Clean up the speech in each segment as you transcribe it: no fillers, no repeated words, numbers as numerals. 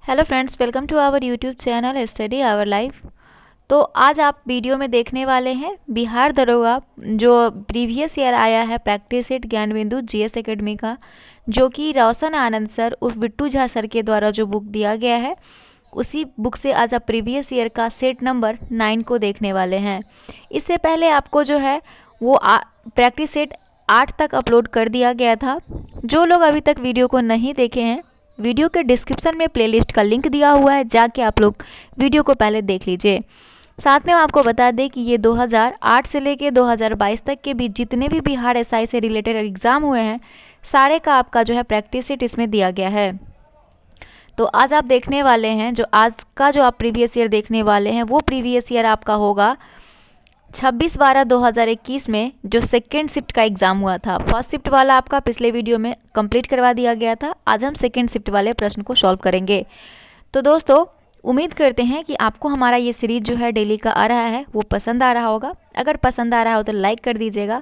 Hello friends, welcome to our YouTube channel study our life. तो आज आप video में देखने वाले हैं बिहार दरोगा जो प्रीवियस ईयर आया है प्रैक्टिस सेट ज्ञान बिंदु जीएस एकेडमी का, जो कि रोशन आनंद सर उर्फ बिट्टू झा सर के द्वारा जो बुक दिया गया है, उसी बुक से आज आप प्रीवियस ईयर का सेट नंबर 9 को देखने वाले हैं। इससे पहले आपको जो है वो प्रैक्टिस सेट 8 तक अपलोड कर दिया गया था। जो लोग अभी तक वीडियो को नहीं देखे हैं, वीडियो के डिस्क्रिप्शन में प्लेलिस्ट का लिंक दिया हुआ है, जाके आप लोग वीडियो को पहले देख लीजिए। साथ में हम आपको बता दें कि ये 2008 से लेके 2022 तक के बीच जितने भी बिहार एसआई से रिलेटेड एग्ज़ाम हुए हैं, सारे का आपका जो है प्रैक्टिस सेट इसमें दिया गया है। तो आज आप देखने वाले हैं, जो आज का जो आप प्रीवियस ईयर देखने वाले हैं वो प्रीवियस ईयर आपका होगा 26/12/2021 में जो सेकेंड शिफ्ट का एग्ज़ाम हुआ था। फर्स्ट शिफ्ट वाला आपका पिछले वीडियो में कंप्लीट करवा दिया गया था। आज हम सेकेंड शिफ्ट वाले प्रश्न को सॉल्व करेंगे। तो दोस्तों, उम्मीद करते हैं कि आपको हमारा ये सीरीज जो है डेली का आ रहा है वो पसंद आ रहा होगा। अगर पसंद आ रहा हो तो लाइक कर दीजिएगा।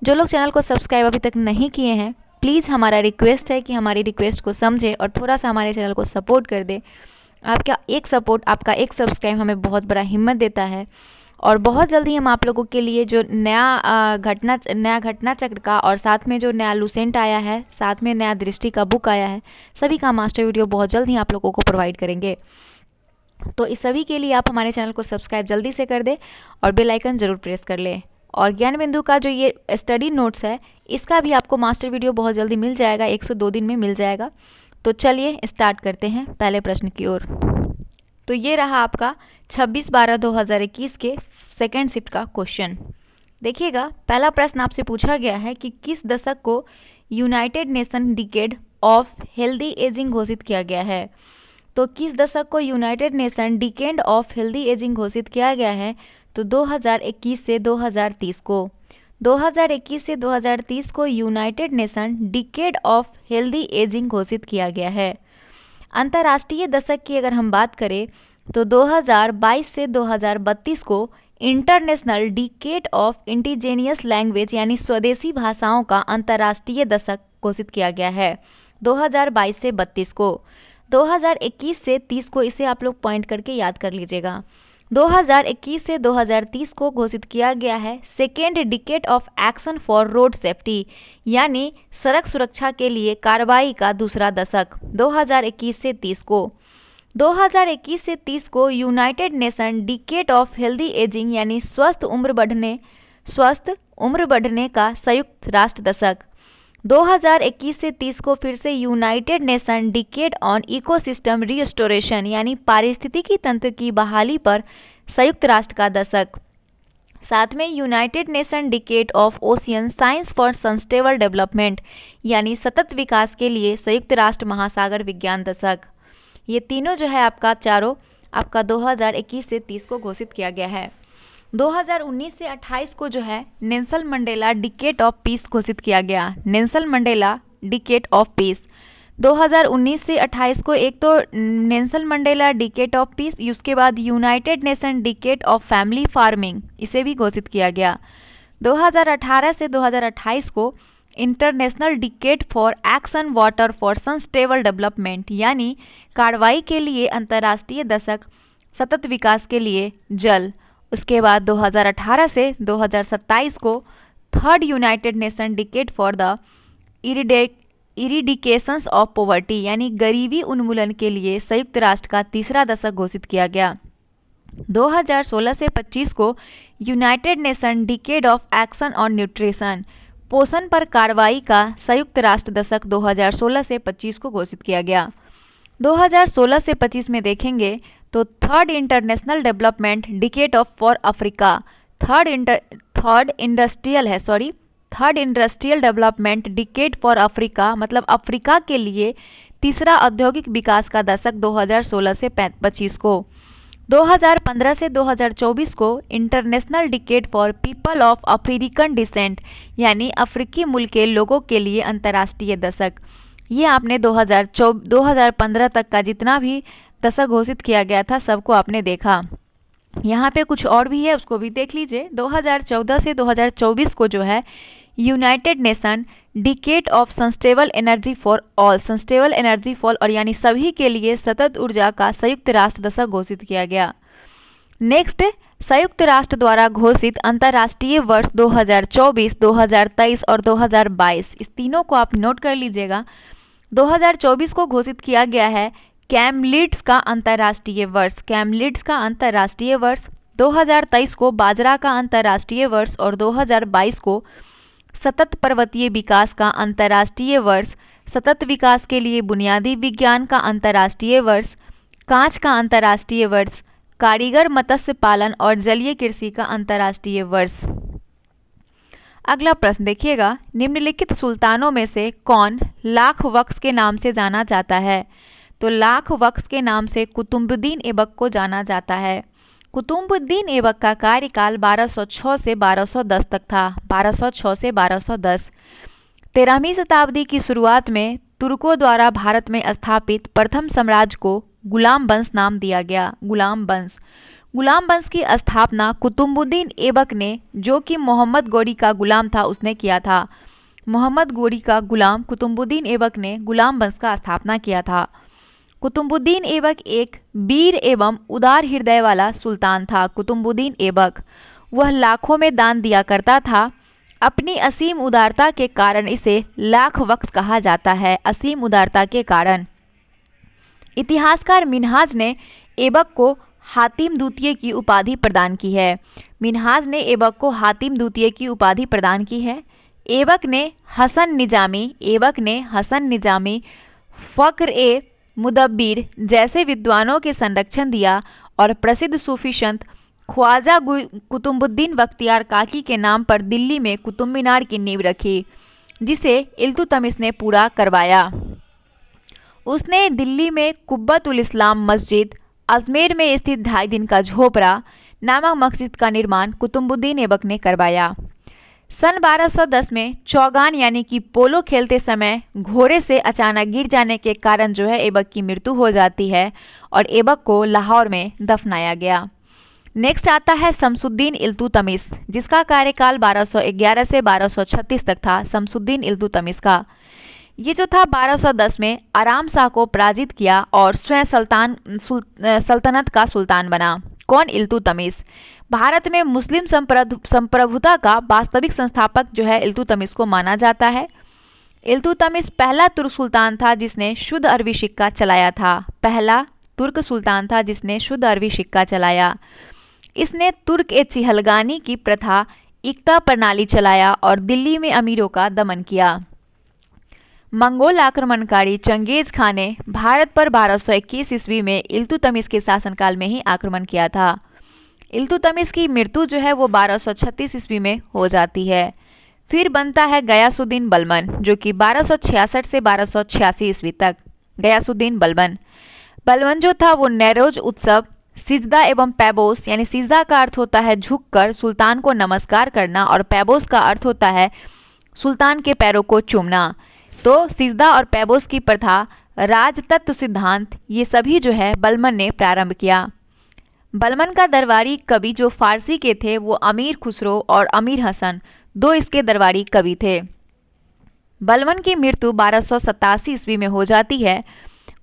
जो लोग चैनल को सब्सक्राइब अभी तक नहीं किए हैं, प्लीज़ हमारा रिक्वेस्ट है कि हमारी रिक्वेस्ट को समझें और थोड़ा सा हमारे चैनल को सपोर्ट कर दें। आपका एक सपोर्ट, आपका एक सब्सक्राइब हमें बहुत बड़ा हिम्मत देता है। और बहुत जल्दी हम आप लोगों के लिए जो नया घटना चक्र का और साथ में जो नया लुसेंट आया है, साथ में नया दृष्टि का बुक आया है, सभी का मास्टर वीडियो बहुत जल्द ही आप लोगों को प्रोवाइड करेंगे। तो इस सभी के लिए आप हमारे चैनल को सब्सक्राइब जल्दी से कर दें और बेल आइकन ज़रूर प्रेस कर लें। और ज्ञान बिंदु का जो ये स्टडी नोट्स है, इसका भी आपको मास्टर वीडियो बहुत जल्दी मिल जाएगा, 102 दिन में मिल जाएगा। तो चलिए स्टार्ट करते हैं पहले प्रश्न की ओर। तो ये रहा आपका 26/12/2021 के सेकेंड शिफ्ट का क्वेश्चन। देखिएगा, पहला प्रश्न आपसे पूछा गया है कि किस दशक को United Nation decade of healthy ageing घोषित किया गया है। तो किस दशक को United Nation decade of healthy ageing घोषित किया गया है? तो 2021 से 2030 को। 2021 से 2030 को United Nation decade of healthy ageing घोषित किया गया है। अंतर्राष्ट्रीय दशक की अगर हम बात करें तो 2022 से 2032 को इंटरनेशनल डिकेड ऑफ इंडिजेनियस लैंग्वेज यानी स्वदेशी भाषाओं का अंतर्राष्ट्रीय दशक घोषित किया गया है 2022 से 32 को। 2021 से 30 को, इसे आप लोग पॉइंट करके याद कर लीजिएगा। 2021 से 2030 को घोषित किया गया है second decade of action for road safety यानी सड़क सुरक्षा के लिए कार्रवाई का दूसरा दशक 2021 से 30 को। 2021 से 30 को United Nation decade of healthy ageing यानी स्वस्थ उम्र बढ़ने का संयुक्त राष्ट्र दशक। 2021 से 30 को फिर से United Nation decade on ecosystem restoration यानी पारिस्थितिकी तंत्र की बहाली पर संयुक्त राष्ट्र का दशक। साथ में United Nation decade of ocean science for sustainable development यानी सतत विकास के लिए संयुक्त राष्ट्र महासागर विज्ञान दशक। ये तीनों जो है आपका चारों आपका 2021 से 30 को घोषित किया गया है। 2019 से 28 को जो है Nelson Mandela decade of peace घोषित किया गया। Nelson Mandela decade of peace 2019 से 28 को एक तो Nelson Mandela decade of peace, उसके बाद United Nation decade of family farming, इसे भी घोषित किया गया। 2018 से 2028 को international decade for action water for sustainable development यानी कार्रवाई के लिए अंतर्राष्ट्रीय दशक सतत विकास के लिए जल। उसके बाद 2018 से 2027 को third United Nation decade for the eradications of poverty यानी गरीबी उन्मूलन के लिए संयुक्त राष्ट्र का तीसरा दशक घोषित किया गया। 2016 से 25 को United Nation decade of action on nutrition पोषण पर कार्रवाई का संयुक्त राष्ट्र दशक 2016 से 25 को घोषित किया गया। 2016 से 25 में देखेंगे तो third international development decade of for Africa, third industrial development decade for Africa मतलब अफ्रीका के लिए तीसरा औद्योगिक विकास का दशक 2016 से 25 को। 2015 से 2024 को international decade for people of African descent यानी अफ्रीकी मूल के लोगों के लिए अंतर्राष्ट्रीय दशक। ये आपने 2015 तक का जितना भी दशक घोषित किया गया था सबको आपने देखा। यहाँ पे कुछ और भी है, उसको भी देख लीजिए। 2014 से 2024 को जो है United Nation decade of sustainable energy for all, sustainable energy for और यानी सभी के लिए सतत ऊर्जा का संयुक्त राष्ट्र दशक घोषित किया गया। नेक्स्ट, संयुक्त राष्ट्र द्वारा घोषित अंतर्राष्ट्रीय वर्ष 2024, 2023 और 2022, इस तीनों को आप नोट कर लीजिएगा। 2024 को घोषित किया गया है कैमलिड्स का अंतर्राष्ट्रीय वर्ष, कैमलिड्स का अंतर्राष्ट्रीय वर्ष। 2023 को बाजरा का अंतर्राष्ट्रीय वर्ष और 2022 को सतत पर्वतीय विकास का अंतर्राष्ट्रीय वर्ष, सतत विकास के लिए बुनियादी विज्ञान का अंतर्राष्ट्रीय वर्ष, कांच का अंतर्राष्ट्रीय वर्ष, कारीगर मत्स्य पालन और जलीय कृषि का अंतर्राष्ट्रीय वर्ष। अगला प्रश्न देखिएगा, निम्नलिखित सुल्तानों में से कौन लाख वक्स के नाम से जाना जाता है? तो लाख वक्स के नाम से कुतुबुद्दीन ऐबक को जाना जाता है। कुतुबुद्दीन ऐबक का कार्यकाल 1206 से 1210 तक था, 1206 से 1210। 13वीं शताब्दी की शुरुआत में तुर्कों द्वारा भारत में स्थापित प्रथम साम्राज्य को गुलाम वंश नाम दिया गया, गुलाम वंश। गुलाम वंश की स्थापना कुतुबुद्दीन ऐबक ने, जो कि मोहम्मद गोरी का गुलाम था, उसने किया था। मोहम्मद गोरी का गुलाम कुतुबुद्दीन ऐबक ने गुलाम वंश का स्थापना किया था। कुतुबुद्दीन ऐबक एक वीर एवं उदार हृदय वाला सुल्तान था। कुतुबुद्दीन ऐबक वह लाखों में दान दिया करता था। अपनी असीम उदारता के कारण इसे लाख वक्स कहा जाता है, असीम उदारता के कारण। इतिहासकार मिन्हाज ने ऐबक को हातिम द्वितीय की उपाधि प्रदान की है। मिन्हाज ने ऐबक को हातिम द्वितीय की उपाधि प्रदान की है। ऐबक ने हसन निजामी, फक्र ए मुदब्बिर जैसे विद्वानों के संरक्षण दिया और प्रसिद्ध सूफी संत ख्वाजा कुतुबुद्दीन बख्तियार काकी के नाम पर दिल्ली में कुतुब मीनार की नींव रखी, जिसे इल्तुतमिश ने पूरा करवाया। उसने दिल्ली में कुब्बतुल इस्लाम मस्जिद, अजमेर में स्थित 2.5 दिन का झोपड़ा नामक मस्जिद का निर्माण कुतुबुद्दीन ऐबक ने करवाया। सन 1210 में चौगान यानी कि पोलो खेलते समय घोड़े से अचानक गिर जाने के कारण जो है ऐबक की मृत्यु हो जाती है और ऐबक को लाहौर में दफनाया गया। नेक्स्ट आता है शमसुद्दीन इल्तुतमिश, जिसका कार्यकाल 1211 से 1236 तक था। शमसुद्दीन इल्तुतमिश का ये जो था 1210 में आराम शाह को पराजित किया और स्वयं सल्तनत का सुल्तान बना। कौन? इल्तुतमिश। भारत में मुस्लिम संप्रभुता का वास्तविक संस्थापक जो है इल्तुतमिश को माना जाता है। इल्तुतमिश पहला तुर्क सुल्तान था जिसने शुद्ध अरबी सिक्का चलाया था, पहला तुर्क सुल्तान था जिसने शुद्ध अरबी सिक्का चलाया। इसने तुर्क ए चिहलगानी की प्रथा इक्ता प्रणाली चलाया और दिल्ली में अमीरों का दमन किया। मंगोल आक्रमणकारी चंगेज खान ने भारत पर 1221 ईस्वी में इल्तुतमिश के शासनकाल में ही आक्रमण किया था। इल्तुतमिश की मृत्यु जो है वो 1236 ईस्वी में हो जाती है। फिर बनता है गयासुद्दीन बलबन, जो कि 1266 से 1286 ईस्वी तक। गयासुद्दीन बलबन जो था वो नैरोज उत्सव, सिजदा एवं पैबोस, यानी सिजदा का अर्थ होता है झुककर सुल्तान को नमस्कार करना और पैबोस का अर्थ होता है सुल्तान के पैरों को चूमना। तो सिजदा और पैबोस की प्रथा, राजतत्व सिद्धांत, ये सभी जो है बलबन ने प्रारंभ किया। बलबन का दरबारी कवि जो फारसी के थे वो अमीर खुसरो और अमीर हसन, दो इसके दरबारी कवि थे। बलबन की मृत्यु 1287 ईस्वी में हो जाती है।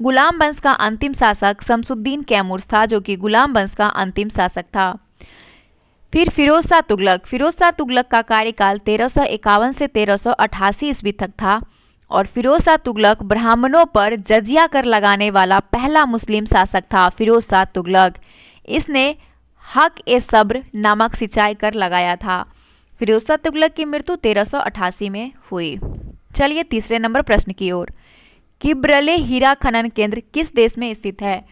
गुलाम वंश का अंतिम शासक शमसुद्दीन कैमूर था, जो कि गुलाम वंश का अंतिम शासक था। फिर फिरोज शाह तुगलक का कार्यकाल 1351 से 1388 ईस्वी तक था और फिरोज शाह तुगलक ब्राह्मणों पर जजिया कर लगाने वाला पहला मुस्लिम शासक था। फिरोज शाह तुगलक, इसने हक ए सब्र नामक सिंचाई कर लगाया था। फिरोज शाह तुगलक की मृत्यु 1388 में हुई। चलिए तीसरे नंबर प्रश्न की ओर। किब्रले हीरा खनन केंद्र किस देश में स्थित है?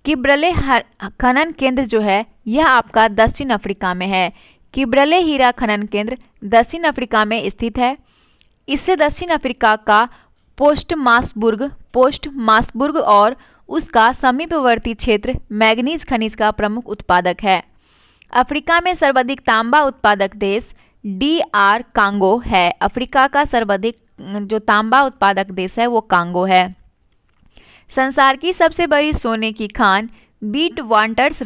किब्रले खनन केंद्र जो है यह आपका दक्षिण अफ्रीका में है। किब्रले हीरा खनन केंद्र दक्षिण अफ्रीका में स्थित है। इससे दक्षिण अफ्रीका का पोस्ट मासबुर्ग और उसका समीपवर्ती क्षेत्र मैग्नीज खनिज का प्रमुख उत्पादक है। अफ्रीका में सर्वाधिक तांबा उत्पादक देश DR कांगो है। अफ्रीका का सर्वाधिक जो तांबा उत्पादक देश है वो कांगो है। संसार की सबसे बड़ी सोने की खान विट वाटर्स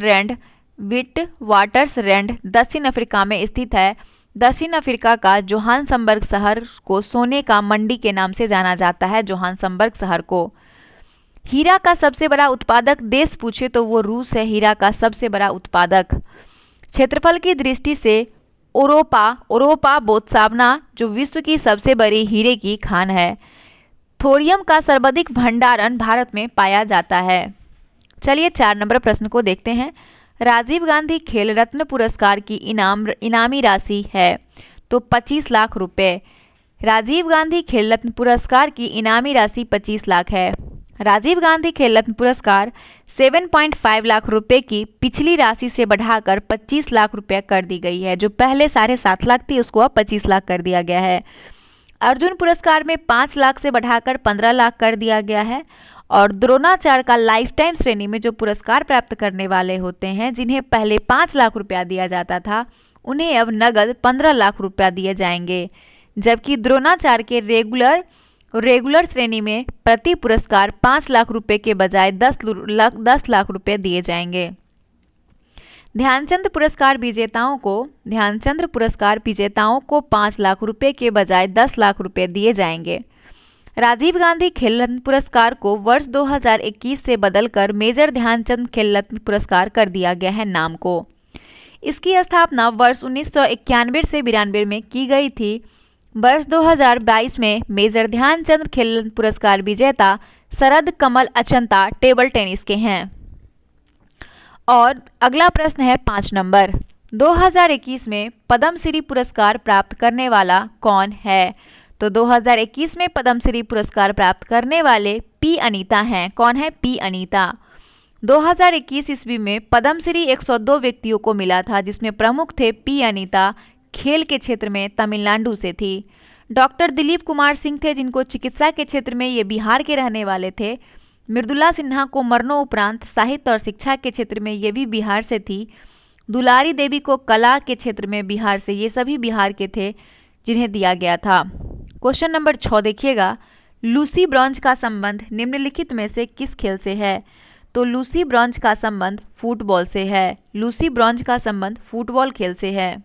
रैंड दक्षिण अफ्रीका में स्थित है। दक्षिण अफ्रीका का जोहान्सबर्ग शहर को सोने का मंडी के नाम से जाना जाता है, जोहान्सबर्ग शहर को। हीरा का सबसे बड़ा उत्पादक देश पूछे तो वो रूस है, हीरा का सबसे बड़ा उत्पादक। क्षेत्रफल की दृष्टि से ओरोपा बोत्सवाना जो विश्व की सबसे बड़ी हीरे की खान है। थोरियम का सर्वाधिक भंडारण भारत में पाया जाता है। चलिए 4 नंबर प्रश्न को देखते हैं। राजीव गांधी खेल रत्न पुरस्कार की इनामी राशि है तो 25 लाख रुपए। राजीव गांधी खेल रत्न पुरस्कार की इनामी राशि 25 लाख है। राजीव गांधी खेल रत्न पुरस्कार 7.5 लाख रुपए की पिछली राशि से बढ़ाकर 25 लाख रुपए कर दी गई है। जो पहले 7.5 लाख थी उसको अब 25 लाख कर दिया गया है। अर्जुन पुरस्कार में 5 लाख से बढ़ाकर 15 लाख कर दिया गया है। और द्रोणाचार्य का लाइफ टाइम श्रेणी में जो पुरस्कार प्राप्त करने वाले होते हैं, जिन्हें पहले 5 लाख रुपया दिया जाता था, उन्हें अब नगद 15 लाख रुपया दिए जाएंगे। जबकि द्रोणाचार्य के रेगुलर श्रेणी में प्रति पुरस्कार 5 लाख रुपए के बजाय 10 लाख रुपए दिए जाएंगे। ध्यानचंद पुरस्कार विजेताओं को 5 लाख रुपए के बजाय 10 लाख रुपए दिए जाएंगे। राजीव गांधी खेल रत्न पुरस्कार को वर्ष 2021 से बदलकर मेजर ध्यानचंद खेल रत्न पुरस्कार कर दिया गया है नाम को। इसकी स्थापना वर्ष 1991 से 92 में की गई थी। वर्ष 2022 में मेजर ध्यानचंद खेल रत्न पुरस्कार विजेता शरद कमल अचंता टेबल टेनिस के हैं। और अगला प्रश्न है 5 नंबर। 2021 में पद्मश्री पुरस्कार प्राप्त करने वाला कौन है? तो 2021 में पद्मश्री पुरस्कार प्राप्त करने वाले पी अनीता हैं। कौन है? पी अनीता। 2021 ईस्वी में पद्मश्री 102 व्यक्तियों को मिला था, जिसमें प्रमुख थे पी अनीता, खेल के क्षेत्र में तमिलनाडु से थी। डॉक्टर दिलीप कुमार सिंह थे, जिनको चिकित्सा के क्षेत्र में ये बिहार के रहने वाले थे। मृदुला सिन्हा को मरणोपरांत साहित्य और शिक्षा के क्षेत्र में ये भी बिहार से थी। दुलारी देवी को कला के क्षेत्र में बिहार से, ये सभी बिहार के थे जिन्हें दिया गया था। क्वेश्चन नंबर 6 देखिएगा। लूसी ब्रॉन्ज का संबंध निम्नलिखित में से किस खेल से है? तो लूसी ब्रॉन्ज का संबंध फुटबॉल से है। लूसी ब्रॉन्ज का संबंध फुटबॉल खेल से है।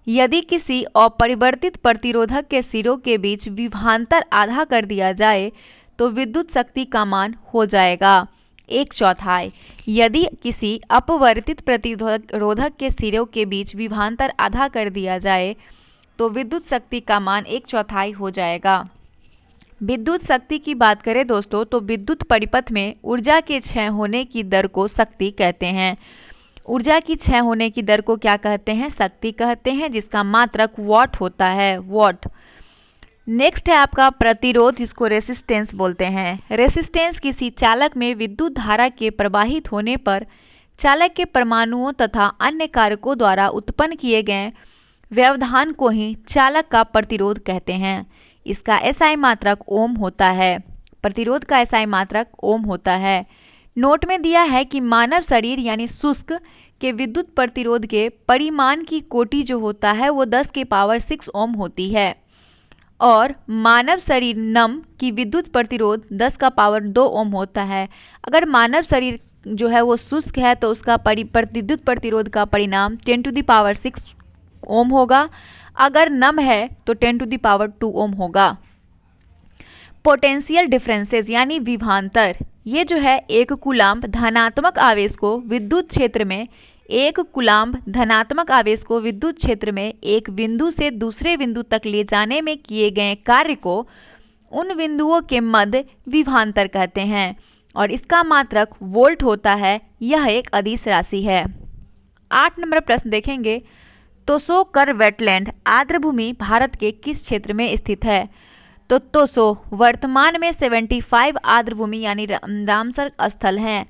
यदि किसी अपरिवर्तित प्रतिरोधक के सिरों के बीच विभवांतर आधा कर दिया जाए तो विद्युत शक्ति का मान हो जाएगा 1/4। यदि किसी अपरिवर्तित प्रतिरोधक के सिरों के बीच विभवांतर आधा कर दिया जाए तो विद्युत शक्ति का मान 1/4 हो जाएगा। विद्युत शक्ति की बात करें दोस्तों, तो विद्युत परिपथ में ऊर्जा के क्षय होने की दर को शक्ति कहते हैं। ऊर्जा की क्षय होने की दर को क्या कहते हैं? शक्ति कहते हैं, जिसका मात्रक वॉट होता है, वॉट। नेक्स्ट है आपका प्रतिरोध, जिसको रेसिस्टेंस बोलते हैं। रेसिस्टेंस किसी चालक में विद्युत धारा के प्रवाहित होने पर चालक के परमाणुओं तथा अन्य कारकों द्वारा उत्पन्न किए गए व्यवधान को ही चालक का प्रतिरोध कहते हैं। इसका एसआई मात्रक ओम होता है। प्रतिरोध का एसआई मात्रक ओम होता है। नोट में दिया है कि मानव शरीर यानी शुष्क के विद्युत प्रतिरोध के परिमाण की कोटि जो होता है वो 10⁻6 ओम होती है और मानव शरीर नम की विद्युत प्रतिरोध 10⁻2 ओम होता है। अगर मानव शरीर जो है वो शुष्क है तो उसका विद्युत प्रतिरोध का परिणाम 10⁻6 ओम होगा। अगर नम है तो 10⁻2 ओम होगा। पोटेंशियल डिफरेंसेस यानी विभवांतर, ये जो है एक कूलाम्ब धनात्मक आवेश को विद्युत क्षेत्र में एक बिंदु से दूसरे बिंदु तक ले जाने में किए गए कार्य को उन बिंदुओं के मध्य विभवांतर कहते हैं और इसका मात्रक वोल्ट होता है। यह एक अदिश राशि है। 8 नंबर प्रश्न देखेंगे। तोसो-कर वेटलैंड आर्द्रभूमि भारत के किस क्षेत्र में स्थित है? तो तोसो वर्तमान में 75 आर्द्रभूमि यानी रामसर स्थल हैं।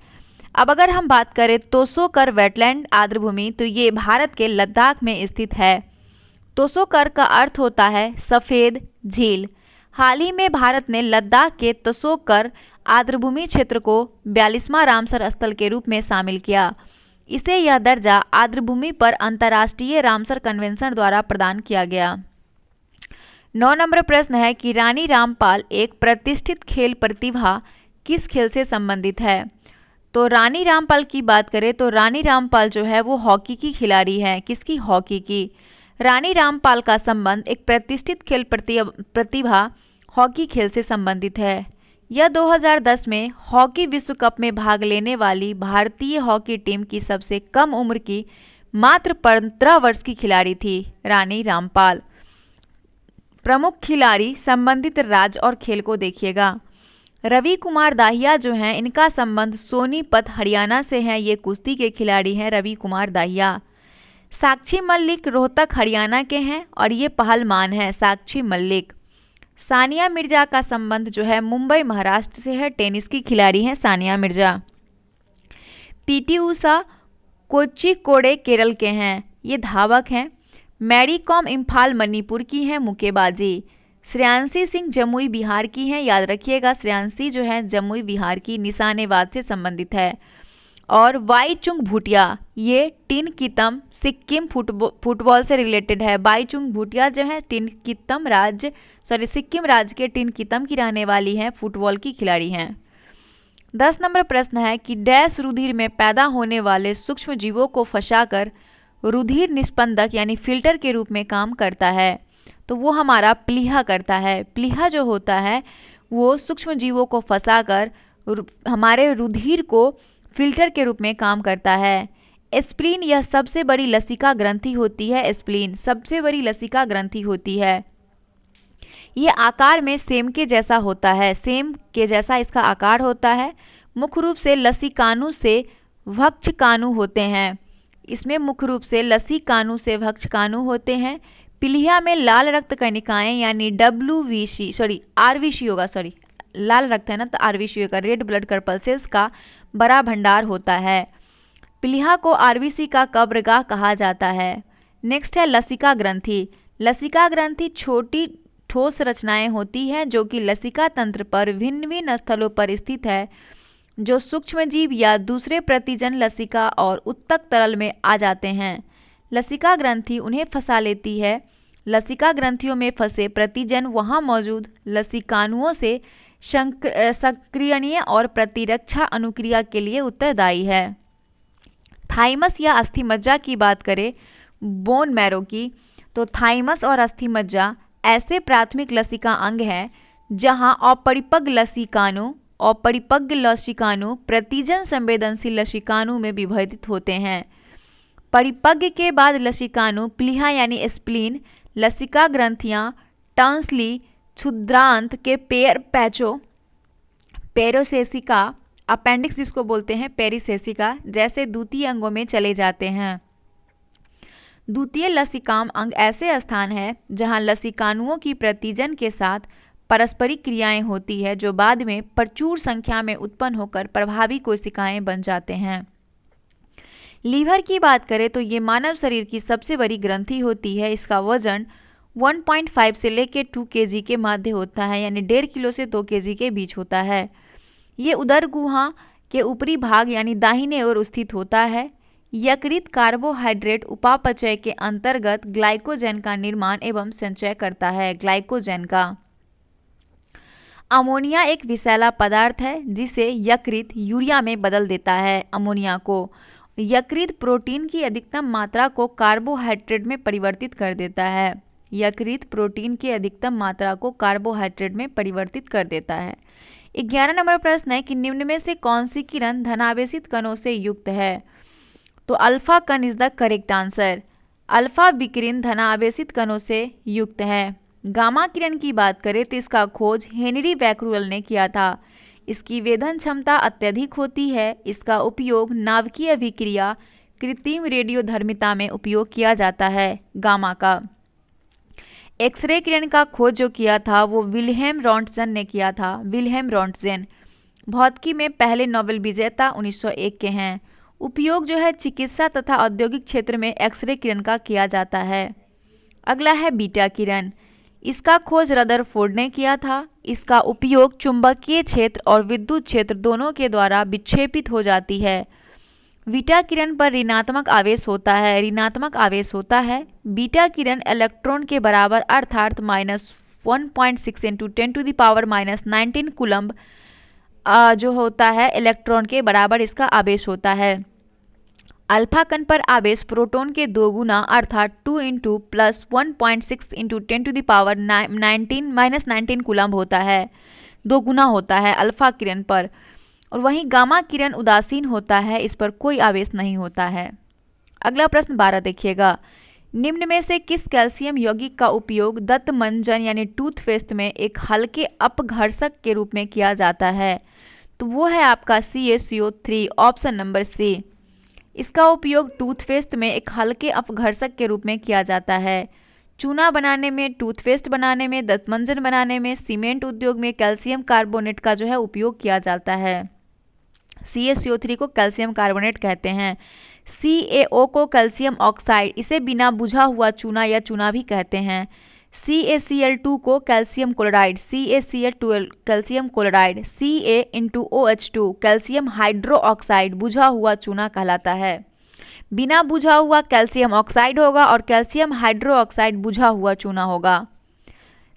अब अगर हम बात करें तोसो-कर वेटलैंड आर्द्रभूमि तो ये भारत के लद्दाख में स्थित है। तोसो-कर का अर्थ होता है सफ़ेद झील। हाल ही में भारत ने लद्दाख के तोसो-कर आर्द्रभूमि क्षेत्र को 42वां रामसर स्थल के रूप में शामिल किया। इसे यह दर्जा आर्द्रभूमि पर अंतर्राष्ट्रीय रामसर कन्वेंशन द्वारा प्रदान किया गया। 9 नंबर प्रश्न है कि रानी रामपाल एक प्रतिष्ठित खेल प्रतिभा किस खेल से संबंधित है? तो रानी रामपाल की बात करें तो रानी रामपाल जो है वो हॉकी की खिलाड़ी है। किसकी? हॉकी की। रानी रामपाल का संबंध एक प्रतिष्ठित खेल प्रतिभा हॉकी खेल से संबंधित है। यह 2010 में हॉकी विश्व कप में भाग लेने वाली भारतीय हॉकी टीम की सबसे कम उम्र की मात्र 15 वर्ष की खिलाड़ी थी। रानी रामपाल। प्रमुख खिलाड़ी संबंधित राज्य और खेल को देखिएगा। रवि कुमार दाहिया जो हैं, इनका संबंध सोनीपत हरियाणा से है। ये कुश्ती के खिलाड़ी हैं रवि कुमार दाहिया। साक्षी मलिक रोहतक हरियाणा के हैं और ये पहलवान है साक्षी मलिक। सानिया मिर्जा का संबंध जो है मुंबई महाराष्ट्र से है। टेनिस की खिलाड़ी हैं सानिया मिर्जा। पीटी उषा कोच्चिकोडे केरल के हैं, ये धावक हैं। मैरी कॉम इम्फाल मणिपुर की हैं, मुक्केबाजी। श्रेयांशी सिंह जमुई बिहार की हैं, याद रखिएगा श्रेयांशी जो है जमुई बिहार की निशानेबाज से संबंधित है। और वाईचुंग भूटिया ये टिनकितम सिक्किम फुटबॉल से रिलेटेड है। वाईचुंग भूटिया जो है सिक्किम राज्य के टिनकितम की रहने वाली हैं, फुटबॉल की खिलाड़ी हैं। 10 नंबर प्रश्न है कि डैश रुधिर में पैदा होने वाले सूक्ष्म जीवों को फंसाकर रुधिर निस्पंदक यानी फिल्टर के रूप में काम करता है। तो वो हमारा प्लीहा करता है। प्लीहा जो होता है वो सूक्ष्म जीवों को फंसाकर हमारे रुधिर को फिल्टर के रूप में काम करता है। स्प्लीन यह सबसे बड़ी लसिका ग्रंथि होती है। स्प्लीन सबसे बड़ी लसिका ग्रंथि होती है। ये आकार में सेम के जैसा होता है, सेम के जैसा इसका आकार होता है। मुख्य रूप से लसिकानु से भक्षकानु होते हैं। इसमें मुख्य रूप से लसिकानु से भक्षकानु होते हैं। प्लीहा में लाल रक्त कणिकाएं यानी आरबीसी होगा, लाल रक्त है ना, तो आरबीसी का रेड ब्लड कर्पल्सेस का बड़ा भंडार होता है। प्लीहा को आरबीसी का कब्रगाह कहा जाता है। नेक्स्ट है लसिका ग्रंथि। लसिका ग्रंथि छोटी ठोस रचनाएं होती हैं जो कि लसिका तंत्र पर भिन्न भिन्न स्थलों पर स्थित है, जो सूक्ष्मजीव या दूसरे प्रतिजन लसिका और उत्तक तरल में आ जाते हैं। लसिका ग्रंथि उन्हें फंसा लेती है। लसिका ग्रंथियों में फंसे प्रतिजन वहां मौजूद लसिकानुओं से सक्रियणीय और प्रतिरक्षा अनुक्रिया के लिए उत्तरदायी है। थाइमस या अस्थिमज्जा की बात करें बोन मैरो की, तो थाइमस और अस्थिमज्जा ऐसे प्राथमिक लसिका अंग हैं जहां अपरिपक्व लसिकानु प्रतिजन संवेदनशील लसिकानु में विभाजित होते हैं। परिपक्व के बाद लसिकानु प्लीहा यानी स्प्लीन, लसिका ग्रंथियां टॉन्सली, क्षुद्रांत के पेरोसेसिका, अपेंडिक्स जिसको बोलते हैं पेरिसेसिका जैसे द्वितीय अंगों में चले जाते हैं। द्वितीय लसिकाम अंग ऐसे स्थान है जहां लसिकानुओं की प्रतिजन के साथ पारस्परिक क्रियाएं होती है, जो बाद में प्रचुर संख्या में उत्पन्न होकर प्रभावी कोशिकाएं बन जाते हैं। लीवर की बात करें तो ये मानव शरीर की सबसे बड़ी ग्रंथि होती है। इसका वजन 1.5 से लेकर 2 kg के मध्य होता है, यानी 1.5 किलो से 2 kg के बीच होता है। ये उदर गुहा के ऊपरी भाग यानी दाहिने ओर स्थित होता है। यकृत कार्बोहाइड्रेट उपापचय के अंतर्गत ग्लाइकोजन का निर्माण एवं संचय करता है। ग्लाइकोजन का अमोनिया एक विषैला पदार्थ है जिसे यकृत यूरिया में बदल देता है। अमोनिया को यकृत प्रोटीन की अधिकतम मात्रा को कार्बोहाइड्रेट में परिवर्तित कर देता है। यकृत प्रोटीन की अधिकतम मात्रा को कार्बोहाइड्रेट में परिवर्तित कर देता है। 11 नंबर प्रश्न है कि निम्न में से कौन सी किरण धनावेशित कणों से युक्त है। तो अल्फा कण is the correct answer. Alpha विकिरण धनावेशित कणों से युक्त है। गामा किरण की बात करें तो इसका खोज हेनरी बैक्यूएल ने किया था। इसकी वेधन क्षमता अत्यधिक होती है। इसका उपयोग नाभिकीय अभिक्रिया कृत्रिम रेडियोधर्मिता में उपयोग किया जाता है। गामा का एक्सरे किरण का खोज जो किया था वो विल्हेम रॉन्टजन ने किया था। विल्हेम रॉन्टजन भौतिकी में पहले नोबेल विजेता 1901 के हैं। उपयोग जो है चिकित्सा तथा औद्योगिक क्षेत्र में एक्सरे किरण का किया जाता है। अगला है बीटा किरण। इसका खोज रदरफोर्ड ने किया था। इसका उपयोग चुंबकीय क्षेत्र और विद्युत क्षेत्र दोनों के द्वारा विक्षेपित हो जाती है। बीटा किरण पर ऋणात्मक आवेश होता है। ऋणात्मक आवेश होता है। बीटा किरण इलेक्ट्रॉन के बराबर अर्थात -1.6 × 10⁻⁻19 कूलम्ब जो होता है इलेक्ट्रॉन के बराबर इसका आवेश होता है। अल्फा कण पर आवेश प्रोटॉन के 2 गुना अर्थात 2 इंटू प्लस 1.6 इंटू 10⁻19 कूलम्ब होता है, 2 गुना होता है अल्फा किरण पर। और वहीं गामा किरण उदासीन होता है, इस पर कोई आवेश नहीं होता है। अगला प्रश्न 12 देखिएगा, निम्न में से किस कैल्शियम यौगिक का उपयोग दंत मंजन यानी टूथपेस्ट में एक हल्के अपघर्षक के रूप में किया जाता है? तो वो है आपका CaCO3, ऑप्शन नंबर सी। इसका उपयोग टूथपेस्ट में एक हल्के अपघर्षक के रूप में किया जाता है। चूना बनाने में, टूथपेस्ट बनाने में, दंतमंजन बनाने में, सीमेंट उद्योग में कैल्शियम कार्बोनेट का जो है उपयोग किया जाता है। CaCO3 को कैल्शियम कार्बोनेट कहते हैं। CaO को कैल्शियम ऑक्साइड, इसे बिना बुझा हुआ चूना या चूना भी कहते हैं। CaCl2 को calcium chloride, CaCl2 calcium chloride, Ca*OH2 calcium hydro oxide बुझा हुआ चूना कहलाता है। बिना बुझा हुआ कैल्शियम ऑक्साइड होगा और कैल्शियम हाइड्रो ऑक्साइड बुझा हुआ चूना होगा।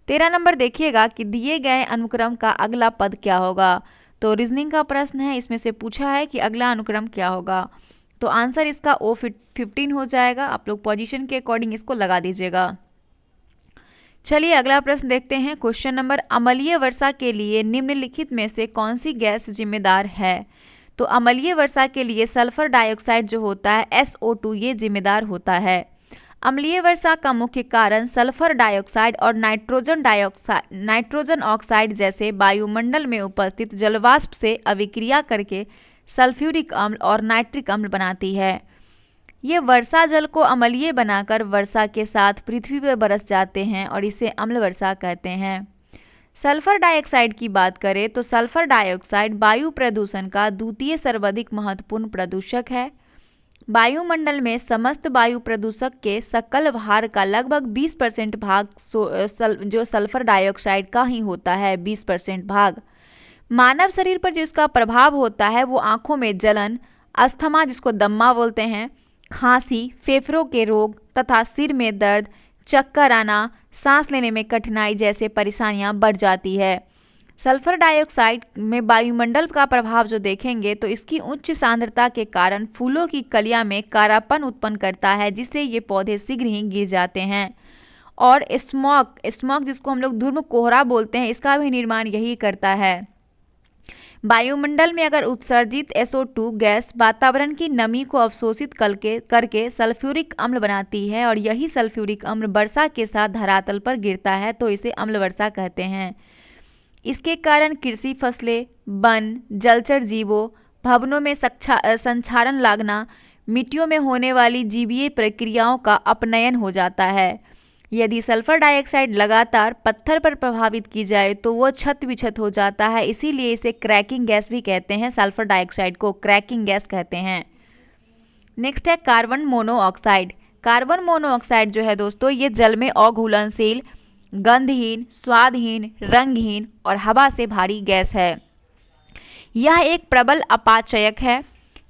13 नंबर देखिएगा कि दिए गए अनुक्रम का अगला पद क्या होगा। तो रीजनिंग का प्रश्न है, इसमें से पूछा है कि अगला अनुक्रम क्या होगा। तो आंसर इसका O15 हो जाएगा। आप लोग पोजीशन के अकॉर्डिंग इसको लगा दीजिएगा। चलिए अगला प्रश्न देखते हैं। क्वेश्चन नंबर, अम्लीय वर्षा के लिए निम्नलिखित में से कौन सी गैस जिम्मेदार है? तो अम्लीय वर्षा के लिए सल्फर डाइऑक्साइड जो होता है SO2 ये जिम्मेदार होता है। अम्लीय वर्षा का मुख्य कारण सल्फर डाइऑक्साइड और नाइट्रोजन ऑक्साइड जैसे वायुमंडल में उपस्थित जलवाष्प से अभिक्रिया करके सल्फ्यूरिक अम्ल और नाइट्रिक अम्ल बनाती है। ये वर्षा जल को अम्लीय बनाकर वर्षा के साथ पृथ्वी पर बरस जाते हैं और इसे अम्ल वर्षा कहते हैं। सल्फर डाइऑक्साइड की बात करें तो सल्फर डाइऑक्साइड वायु प्रदूषण का द्वितीय सर्वाधिक महत्वपूर्ण प्रदूषक है। वायुमंडल में समस्त वायु प्रदूषक के सकल भार का लगभग 20% भाग जो सल्फर डाइऑक्साइड का ही होता है, 20% भाग। मानव शरीर पर जिसका प्रभाव होता है वो आंखों में जलन, अस्थमा जिसको दम्मा बोलते हैं, खांसी, फेफड़ों के रोग तथा सिर में दर्द, चक्कर आना, सांस लेने में कठिनाई जैसे परेशानियां बढ़ जाती है। सल्फर डाइऑक्साइड में वायुमंडल का प्रभाव जो देखेंगे तो इसकी उच्च सांद्रता के कारण फूलों की कलियां में कारापन उत्पन्न करता है, जिससे ये पौधे शीघ्र ही गिर जाते हैं। और स्मॉग जिसको हम लोग धूम्र कोहरा बोलते हैं, इसका भी निर्माण यही करता है। वायुमंडल में अगर उत्सर्जित SO2 गैस वातावरण की नमी को अवशोषित करके सल्फ्यूरिक अम्ल बनाती है और यही सल्फ्यूरिक अम्ल वर्षा के साथ धरातल पर गिरता है, तो इसे अम्ल वर्षा कहते हैं। इसके कारण कृषि फसलें, वन, जलचर जीवों, भवनों में संक्षारण लागना, मिट्टियों में होने वाली जीवीय प्रक्रियाओं का अपनयन हो जाता है। यदि सल्फर डाइऑक्साइड लगातार पत्थर पर प्रभावित की जाए तो वो छत विछत हो जाता है, इसीलिए इसे क्रैकिंग गैस भी कहते हैं। सल्फर डाइऑक्साइड को क्रैकिंग गैस कहते हैं। नेक्स्ट है कार्बन मोनोऑक्साइड। कार्बन मोनोऑक्साइड जो है दोस्तों, ये जल में अघुलनशील, गंधहीन, स्वादहीन, रंगहीन और हवा से भारी गैस है। यह एक प्रबल अपाचयक है।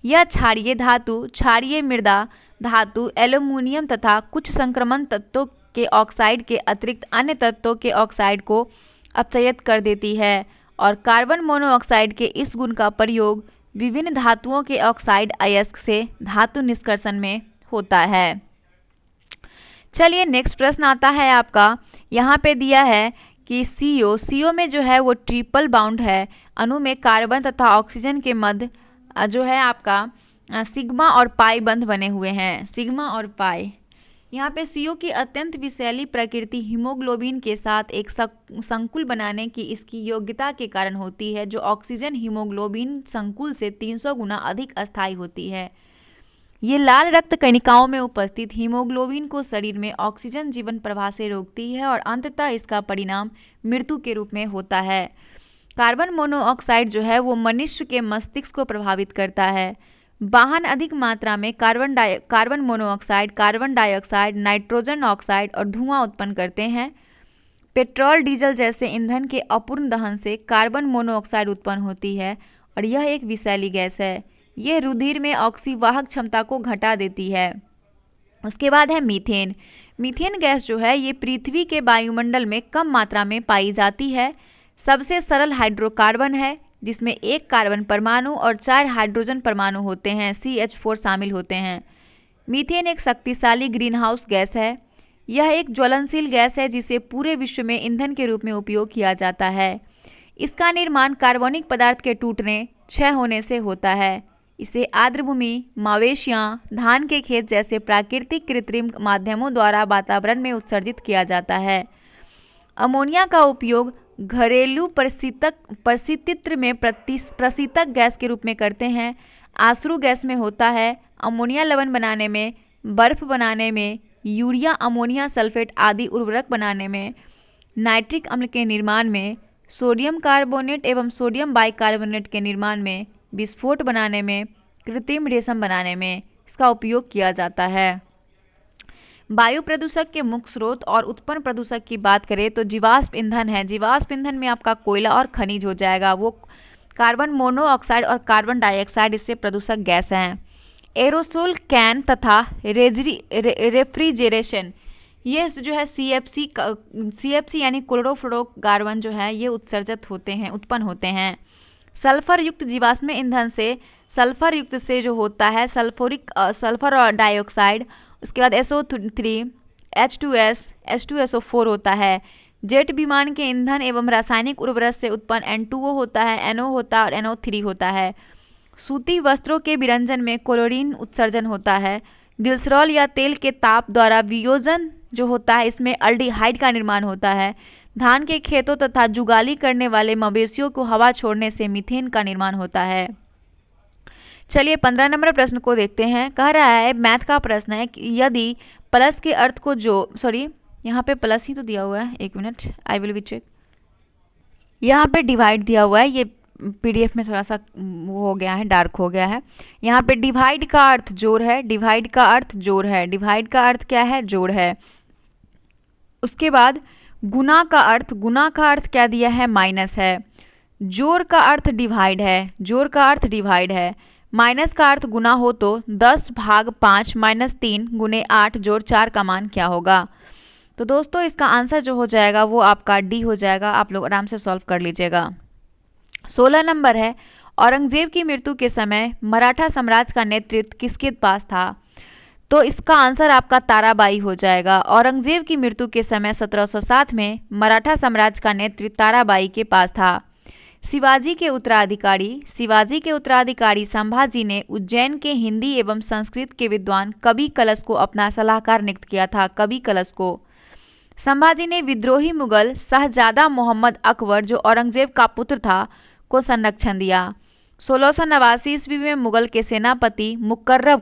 यह क्षारीय धातु, क्षारीय मृदा धातु, एल्यूमिनियम तथा कुछ संक्रमण तत्वों के ऑक्साइड के अतिरिक्त अन्य तत्वों के ऑक्साइड को अपचयित कर देती है। और कार्बन मोनोऑक्साइड के इस गुण का प्रयोग विभिन्न धातुओं के ऑक्साइड अयस्क से धातु निष्कर्षण में होता है। चलिए नेक्स्ट प्रश्न आता है आपका। यहाँ पे दिया है कि CO में जो है वो ट्रिपल बाउंड है। अणु में कार्बन तथा ऑक्सीजन के मध्य जो है आपका सिग्मा और पाई बंध बने हुए हैं, सिग्मा और पाई। यहाँ पे CO की अत्यंत विषैली प्रकृति हीमोग्लोबिन के साथ एक संकुल बनाने की इसकी योग्यता के कारण होती है, जो ऑक्सीजन हीमोग्लोबिन संकुल से 300 गुना अधिक अस्थायी होती है। ये लाल रक्त कणिकाओं में उपस्थित हीमोग्लोबिन को शरीर में ऑक्सीजन जीवन प्रवाह से रोकती है और अंततः इसका परिणाम मृत्यु के रूप में होता है। कार्बन मोनोऑक्साइड जो है वो मनुष्य के मस्तिष्क को प्रभावित करता है। वाहन अधिक मात्रा में carbon monoxide, carbon dioxide, nitrogen oxide और धुआं उत्पन्न करते हैं। पेट्रोल, डीजल जैसे ईंधन के अपूर्ण दहन से कार्बन मोनोऑक्साइड उत्पन्न होती है और यह एक विषैली गैस है। यह रुधिर में ऑक्सीवाहक क्षमता को घटा देती है। उसके बाद है मीथेन। मीथेन गैस जो है ये पृथ्वी के वायुमंडल में कम मात्रा में पाई जाती है। सबसे सरल हाइड्रोकार्बन है। जिसमें 1 कार्बन परमाणु और 4 हाइड्रोजन परमाणु होते हैं, CH4 शामिल होते हैं। मीथेन एक शक्तिशाली ग्रीनहाउस गैस है। यह एक ज्वलनशील गैस है जिसे पूरे विश्व में ईंधन के रूप में उपयोग किया जाता है। इसका निर्माण कार्बनिक पदार्थ के टूटने, क्षय होने से होता है। इसे आर्द्रभूमि, मवेशियां, धान के खेत जैसे प्राकृतिक कृत्रिम माध्यमों द्वारा वातावरण में उत्सर्जित किया जाता है। अमोनिया का उपयोग घरेलू परिस्थिति में प्रशीतक गैस के रूप में करते हैं। आश्रु गैस में होता है। अमोनिया लवण बनाने में, बर्फ बनाने में, यूरिया अमोनिया सल्फेट आदि उर्वरक बनाने में, नाइट्रिक अम्ल के निर्माण में, सोडियम कार्बोनेट एवं सोडियम बाइकार्बोनेट के निर्माण में, विस्फोट बनाने में, कृत्रिम रेशम बनाने में इसका उपयोग किया जाता है। वायु प्रदूषक के मुख्य स्रोत और उत्पन्न प्रदूषक की बात करें तो जीवाश्म ईंधन है। जीवाश्म ईंधन में आपका कोयला और खनिज हो जाएगा, वो कार्बन मोनोऑक्साइड और कार्बन डाइऑक्साइड इससे प्रदूषक गैस हैं। एरोसोल कैन तथा रेफ्रिजरेशन, ये जो है CFC यानी क्लोरोफ्लोरोकार्बन जो है ये उत्पन्न होते हैं। सल्फर युक्त जीवाश्म ईंधन से सल्फर युक्त से जो होता है सल्फर और डाइऑक्साइड, उसके बाद SO3 H2S H2SO4 होता है। जेट विमान के ईंधन एवं रासायनिक उर्वरक से उत्पन्न N2O होता है, NO होता है और NO3 होता है। सूती वस्त्रों के विरंजन में क्लोरीन उत्सर्जन होता है। ग्लिसरॉल या तेल के ताप द्वारा वियोजन जो होता है इसमें अल्डिहाइड का निर्माण होता है। धान के खेतों तथा जुगाली करने वाले मवेशियों को हवा छोड़ने से मीथेन का निर्माण होता है। चलिए 15 नंबर प्रश्न को देखते हैं। कह रहा है, मैथ का प्रश्न है कि यदि प्लस के अर्थ को यहाँ पे प्लस ही तो दिया हुआ है, 1 minute I will be check. यहाँ पे डिवाइड दिया हुआ है, ये PDF में थोड़ा सा वो हो गया है, डार्क हो गया है। यहाँ पे डिवाइड का अर्थ जोड़ है, डिवाइड का अर्थ जोड़ है, डिवाइड का अर्थ क्या है, जोड़ है। उसके बाद गुना का अर्थ क्या दिया है, माइनस है। जोड़ का अर्थ डिवाइड है, जोड़ का अर्थ डिवाइड है। माइनस का अर्थ गुना हो तो 10/5 - 3 × 8 + 4 का मान क्या होगा। तो दोस्तों इसका आंसर जो हो जाएगा वो आपका डी हो जाएगा। आप लोग आराम से सॉल्व कर लीजिएगा। 16 नंबर है, औरंगजेब की मृत्यु के समय मराठा साम्राज्य का नेतृत्व किसके पास था। तो इसका आंसर आपका ताराबाई हो जाएगा। औरंगजेब की मृत्यु के समय 1707 में मराठा साम्राज्य का नेतृत्व ताराबाई के पास था। शिवाजी के उत्तराधिकारी संभाजी ने उज्जैन के हिंदी एवं संस्कृत के विद्वान कवि कलश को अपना सलाहकार नियुक्त किया था। कवि कलश को संभाजी ने विद्रोही मुगल शहजादा मोहम्मद अकबर जो औरंगजेब का पुत्र था को संरक्षण दिया। 1689 ईस्वी में मुगल के सेनापति मुकर्रब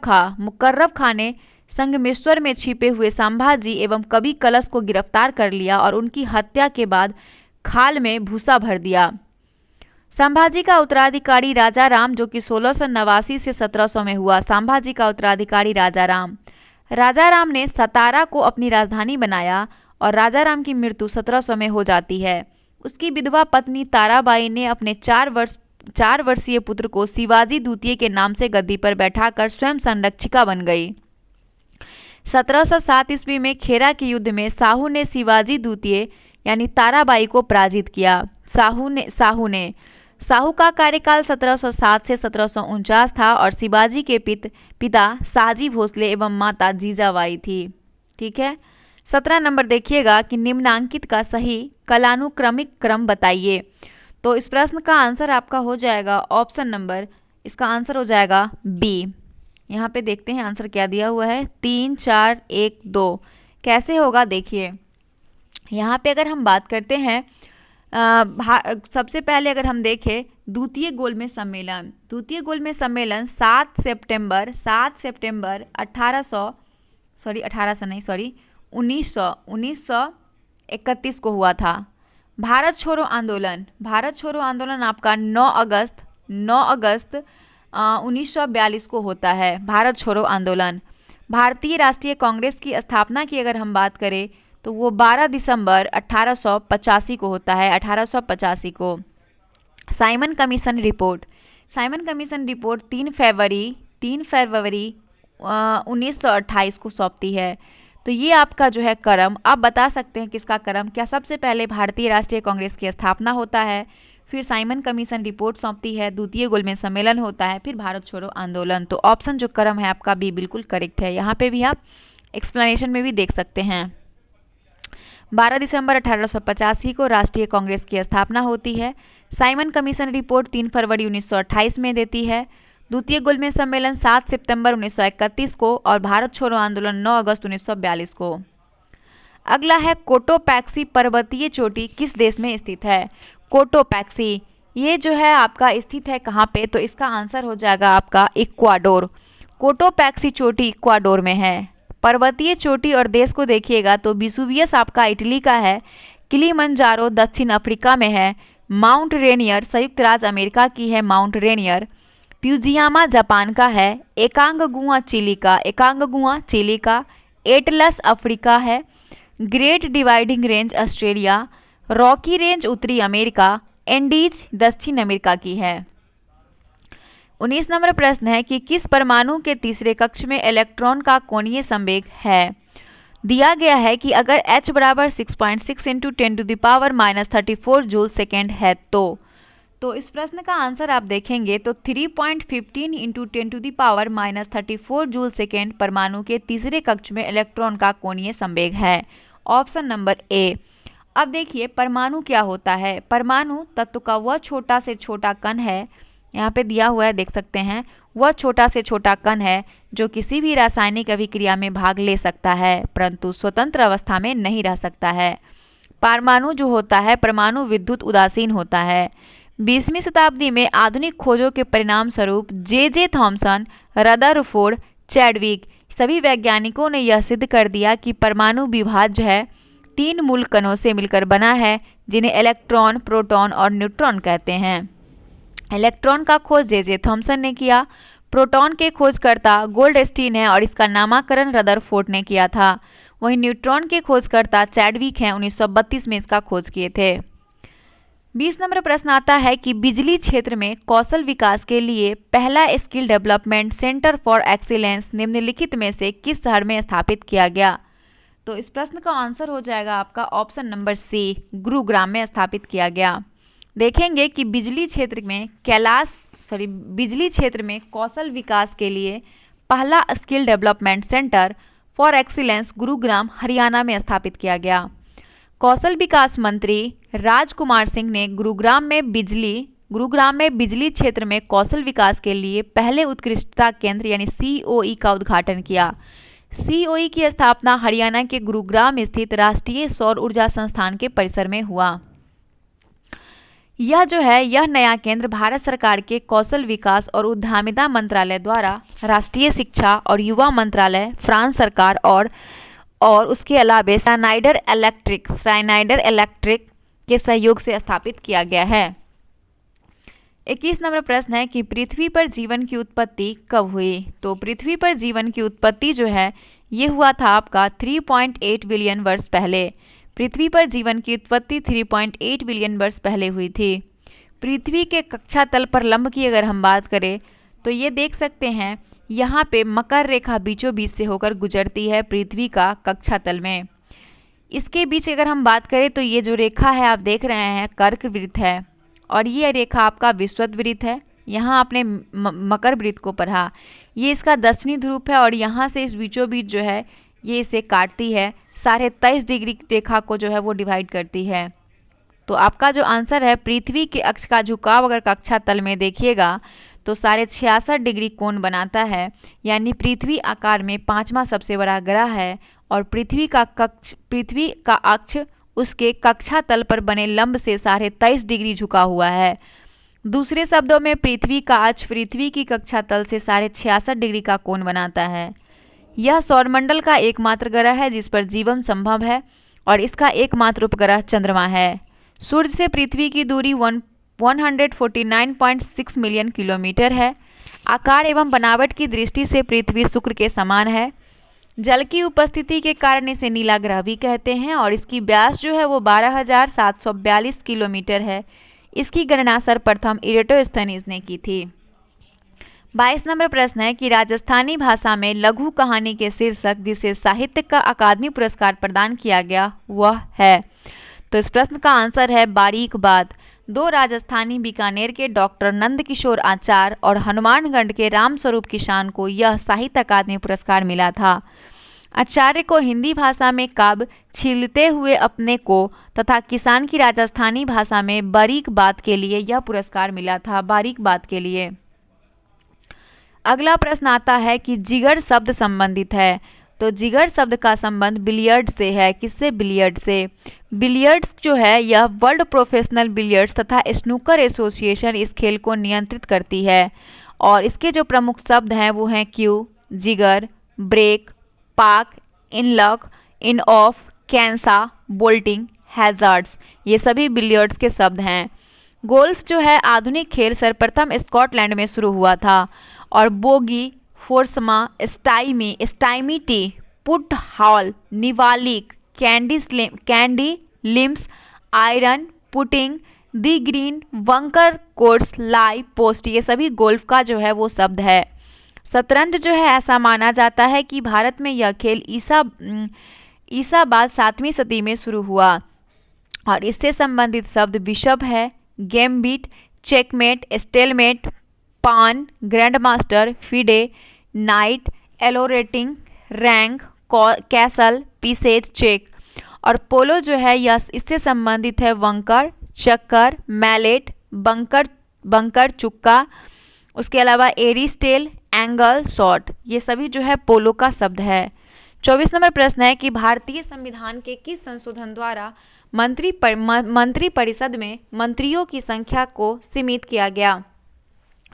खां ने संगमेश्वर में छिपे हुए संभाजी एवं कवि कलश को गिरफ्तार कर लिया और उनकी हत्या के बाद खाल में भूसा भर दिया। संभाजी का उत्तराधिकारी राजा राम जो कि 1689 से 1700 में हुआ। संभाजी का उत्तराधिकारी राजा राम ने सतारा को अपनी राजधानी बनाया और राजा राम की मृत्यु 1700 में हो जाती है। उसकी विधवा पत्नी ताराबाई ने अपने 4 वर्षीय पुत्र को शिवाजी द्वितीय के नाम से गद्दी पर बैठाकर स्वयं संरक्षिका बन गई। 1707 ईस्वी में खेरा के युद्ध में साहू ने शिवाजी द्वितीय यानी ताराबाई को पराजित किया। साहू का कार्यकाल 1707 से 1749 था और शिवाजी के पिता शाहजी भोसले एवं माता जीजाबाई थी। ठीक है। 17 नंबर देखिएगा कि निम्नांकित का सही कालानुक्रमिक क्रम बताइए। तो इस प्रश्न का आंसर आपका हो जाएगा ऑप्शन नंबर, इसका आंसर हो जाएगा बी। यहाँ पे देखते हैं आंसर क्या दिया हुआ है, 3 4 1 2। कैसे होगा देखिए, यहाँ पे अगर हम बात करते हैं सबसे पहले अगर हम देखें द्वितीय गोलमेज सम्मेलन 7 सितंबर 1931 को हुआ था। भारत छोड़ो आंदोलन आपका 9 अगस्त 1942 को होता है। भारत छोड़ो आंदोलन। भारतीय राष्ट्रीय कांग्रेस की स्थापना की अगर हम बात करें तो वो 12 दिसंबर 1885 को होता है। 1885 को। साइमन कमीशन रिपोर्ट 3 फरवरी 1928 को सौंपती है। तो ये आपका जो है क्रम आप बता सकते हैं किसका क्रम, क्या सबसे पहले भारतीय राष्ट्रीय कांग्रेस की स्थापना होता है, फिर साइमन कमीशन रिपोर्ट सौंपती है, द्वितीय गोलमेज सम्मेलन होता है, फिर भारत छोड़ो आंदोलन। तो ऑप्शन जो क्रम है आपका बी बिल्कुल करेक्ट है। यहाँ पे भी आप एक्सप्लेनेशन में भी देख सकते हैं। 12 दिसंबर 1885 को राष्ट्रीय कांग्रेस की स्थापना होती है। साइमन कमीशन रिपोर्ट 3 फरवरी 1928 में देती है। द्वितीय गोलमेज सम्मेलन 7 सितंबर 1931 को और भारत छोड़ो आंदोलन 9 अगस्त 1942 को। अगला है कोटोपैक्सी पर्वतीय चोटी किस देश में स्थित है? कोटोपैक्सी ये जो है आपका स्थित है कहाँ पे? तो इसका आंसर हो जाएगा आपका इक्वाडोर। कोटोपैक्सी चोटी इक्वाडोर में है। पर्वतीय चोटी और देश को देखिएगा तो विसुवियस आपका इटली का है, किलिमंजारो दक्षिण अफ्रीका में है, माउंट रेनियर संयुक्त राज्य अमेरिका की है माउंट रेनियर, प्यूजियामा जापान का है, एकांगगुआ चिली का, एटलस अफ्रीका है, great dividing range Australia, Rocky range उत्तरी अमेरिका, एंडीज दक्षिण अमेरिका की है। 19 नंबर प्रश्न है कि किस परमाणु के तीसरे कक्ष में इलेक्ट्रॉन का कोणीय संवेग है? दिया गया है कि अगर H बराबर 6.6 × 10⁻³ जूल सेकेंड है तो इस प्रश्न का आंसर आप देखेंगे तो 3.15 × 10⁻³ जूल सेकेंड परमाणु के तीसरे कक्ष में इलेक्ट्रॉन का कोणीय संवेग है। Option number A. अब देखिए परमाणु क्या होता है? परमाणु तत्व का वह छोटा से छोटा कण है, यहाँ पे दिया हुआ है देख सकते हैं, वह छोटा से छोटा कण है जो किसी भी रासायनिक अभिक्रिया में भाग ले सकता है परंतु स्वतंत्र अवस्था में नहीं रह सकता है। परमाणु जो होता है परमाणु विद्युत उदासीन होता है। 20वीं शताब्दी में आधुनिक खोजों के परिणाम स्वरूप जे थॉमसन, रदरफोर्ड, चैडविक सभी वैज्ञानिकों ने यह सिद्ध कर दिया कि परमाणु विभाज्य है, 3 मूल कणों से मिलकर बना है जिन्हें इलेक्ट्रॉन, प्रोटॉन और न्यूट्रॉन कहते हैं। इलेक्ट्रॉन का खोज जे थॉमसन ने किया, प्रोटॉन के खोजकर्ता गोल्डस्टीन है और इसका नामकरण रदरफोर्ड ने किया था। वहीं न्यूट्रॉन के खोजकर्ता चैडविक हैं, 1932 में इसका खोज किए थे। 20 नंबर प्रश्न आता है कि बिजली क्षेत्र में कौशल विकास के लिए पहला skill development centre for excellence निम्नलिखित में से किस शहर में स्थापित किया गया? तो इस प्रश्न का आंसर हो जाएगा आपका ऑप्शन नंबर सी, गुरुग्राम में स्थापित किया गया। देखेंगे कि बिजली क्षेत्र में कौशल विकास के लिए पहला skill development centre for excellence Gurugram Haryana में स्थापित किया गया। कौशल विकास मंत्री राजकुमार सिंह ने गुरुग्राम में बिजली क्षेत्र में कौशल विकास के लिए पहले उत्कृष्टता केंद्र यानी COE का उद्घाटन किया। COE की स्थापना हरियाणा के गुरुग्राम स्थित राष्ट्रीय सौर ऊर्जा संस्थान के परिसर में हुआ। यह नया केंद्र भारत सरकार के कौशल विकास और उद्यमिता मंत्रालय द्वारा राष्ट्रीय शिक्षा और युवा मंत्रालय, फ्रांस सरकार और उसके अलावा श्राइनाइडर इलेक्ट्रिक के सहयोग से स्थापित किया गया है। 21 नंबर प्रश्न है कि पृथ्वी पर जीवन की उत्पत्ति कब हुई? तो पृथ्वी पर जीवन की उत्पत्ति जो है ये हुआ था आपका 3.8 बिलियन वर्ष पहले। पृथ्वी पर जीवन की उत्पत्ति 3.8 बिलियन वर्ष पहले हुई थी। पृथ्वी के कक्षा तल पर लंब की अगर हम बात करें तो ये देख सकते हैं यहाँ पे मकर रेखा बीचों बीच से होकर गुजरती है पृथ्वी का कक्षा तल में। इसके बीच अगर हम बात करें तो ये जो रेखा है आप देख रहे हैं कर्क वृत्त है और ये रेखा आपका विषुवत वृत्त है। यहाँ आपने मकर वृत्त को पढ़ा, ये इसका दक्षिणी ध्रुव है और यहाँ से इस बीचों बीच जो है ये इसे काटती है, 23.5 डिग्री रेखा को जो है वो डिवाइड करती है। तो आपका जो आंसर है पृथ्वी के अक्ष का झुकाव अगर कक्षा तल में देखिएगा तो 66.5 डिग्री कोण बनाता है, यानी पृथ्वी आकार में 5वां सबसे बड़ा ग्रह है और पृथ्वी का अक्ष उसके कक्षा तल पर बने लंब से 23.5 डिग्री झुका हुआ है। दूसरे शब्दों में पृथ्वी का अक्ष पृथ्वी की कक्षा तल से 66.5 डिग्री का कोण बनाता है। यह सौरमंडल का एकमात्र ग्रह है जिस पर जीवन संभव है और इसका एकमात्र उपग्रह चंद्रमा है। सूर्य से पृथ्वी की दूरी 149.6 मिलियन किलोमीटर है। आकार एवं बनावट की दृष्टि से पृथ्वी शुक्र के समान है। जल की उपस्थिति के कारण इसे नीला ग्रह भी कहते हैं और इसकी व्यास जो है वो 12,742 किलोमीटर है। इसकी गणना सर्वप्रथम इरेटोस्थनीज ने की थी। 22 नंबर प्रश्न है कि राजस्थानी भाषा में लघु कहानी के शीर्षक जिसे साहित्य का अकादमी पुरस्कार प्रदान किया गया वह है। तो इस प्रश्न का आंसर है बारीक बात। दो राजस्थानी बीकानेर के डॉक्टर नंदकिशोर आचार्य और हनुमानगढ़ के रामस्वरूप किसान को यह साहित्य अकादमी पुरस्कार मिला था। आचार्य को हिंदी भाषा में काव्य छीलते हुए अपने को तथा किसान की राजस्थानी भाषा में बारीक बात के लिए यह पुरस्कार मिला था, बारीक बात के लिए। अगला प्रश्न आता है कि जिगर शब्द संबंधित है, तो जिगर शब्द का संबंध बिलियर्ड से है। किससे? बिलियर्ड से। बिलियर्ड्स जो है यह वर्ल्ड प्रोफेशनल बिलियर्ड्स तथा स्नूकर एसोसिएशन इस खेल को नियंत्रित करती है और इसके जो प्रमुख शब्द हैं वो हैं क्यू, जिगर, ब्रेक, पाक, इनलॉक, इन ऑफ, कैंसा, बोल्टिंग, हैजार्ड्स, ये सभी बिलियर्ड्स के शब्द हैं। गोल्फ जो है आधुनिक खेल सर्वप्रथम स्कॉटलैंड में शुरू हुआ था और bogey, foursome, stymie tee, putt hole, niblick, caddie लिम्स, iron, putting, the green, bunker course, lie, post, ये सभी गोल्फ का जो है वो शब्द है। शतरंज जो है ऐसा माना जाता है कि भारत में यह खेल ईसा बाद 7वीं सदी में शुरू हुआ और इससे संबंधित शब्द बिशप है, gambit, checkmate, stalemate, pawn, grandmaster, FIDE, knight, Elo rating, rank, castle, pieces, check. और पोलो जो है यह इससे संबंधित है वंकर, चक्कर, मैलेट, बंकर चुक्का, उसके अलावा एरिस्टेल, एंगल, शॉट, ये सभी जो है पोलो का शब्द है। 24 नंबर प्रश्न है कि भारतीय संविधान के किस संशोधन द्वारा मंत्री परिषद में मंत्रियों की संख्या को सीमित किया गया?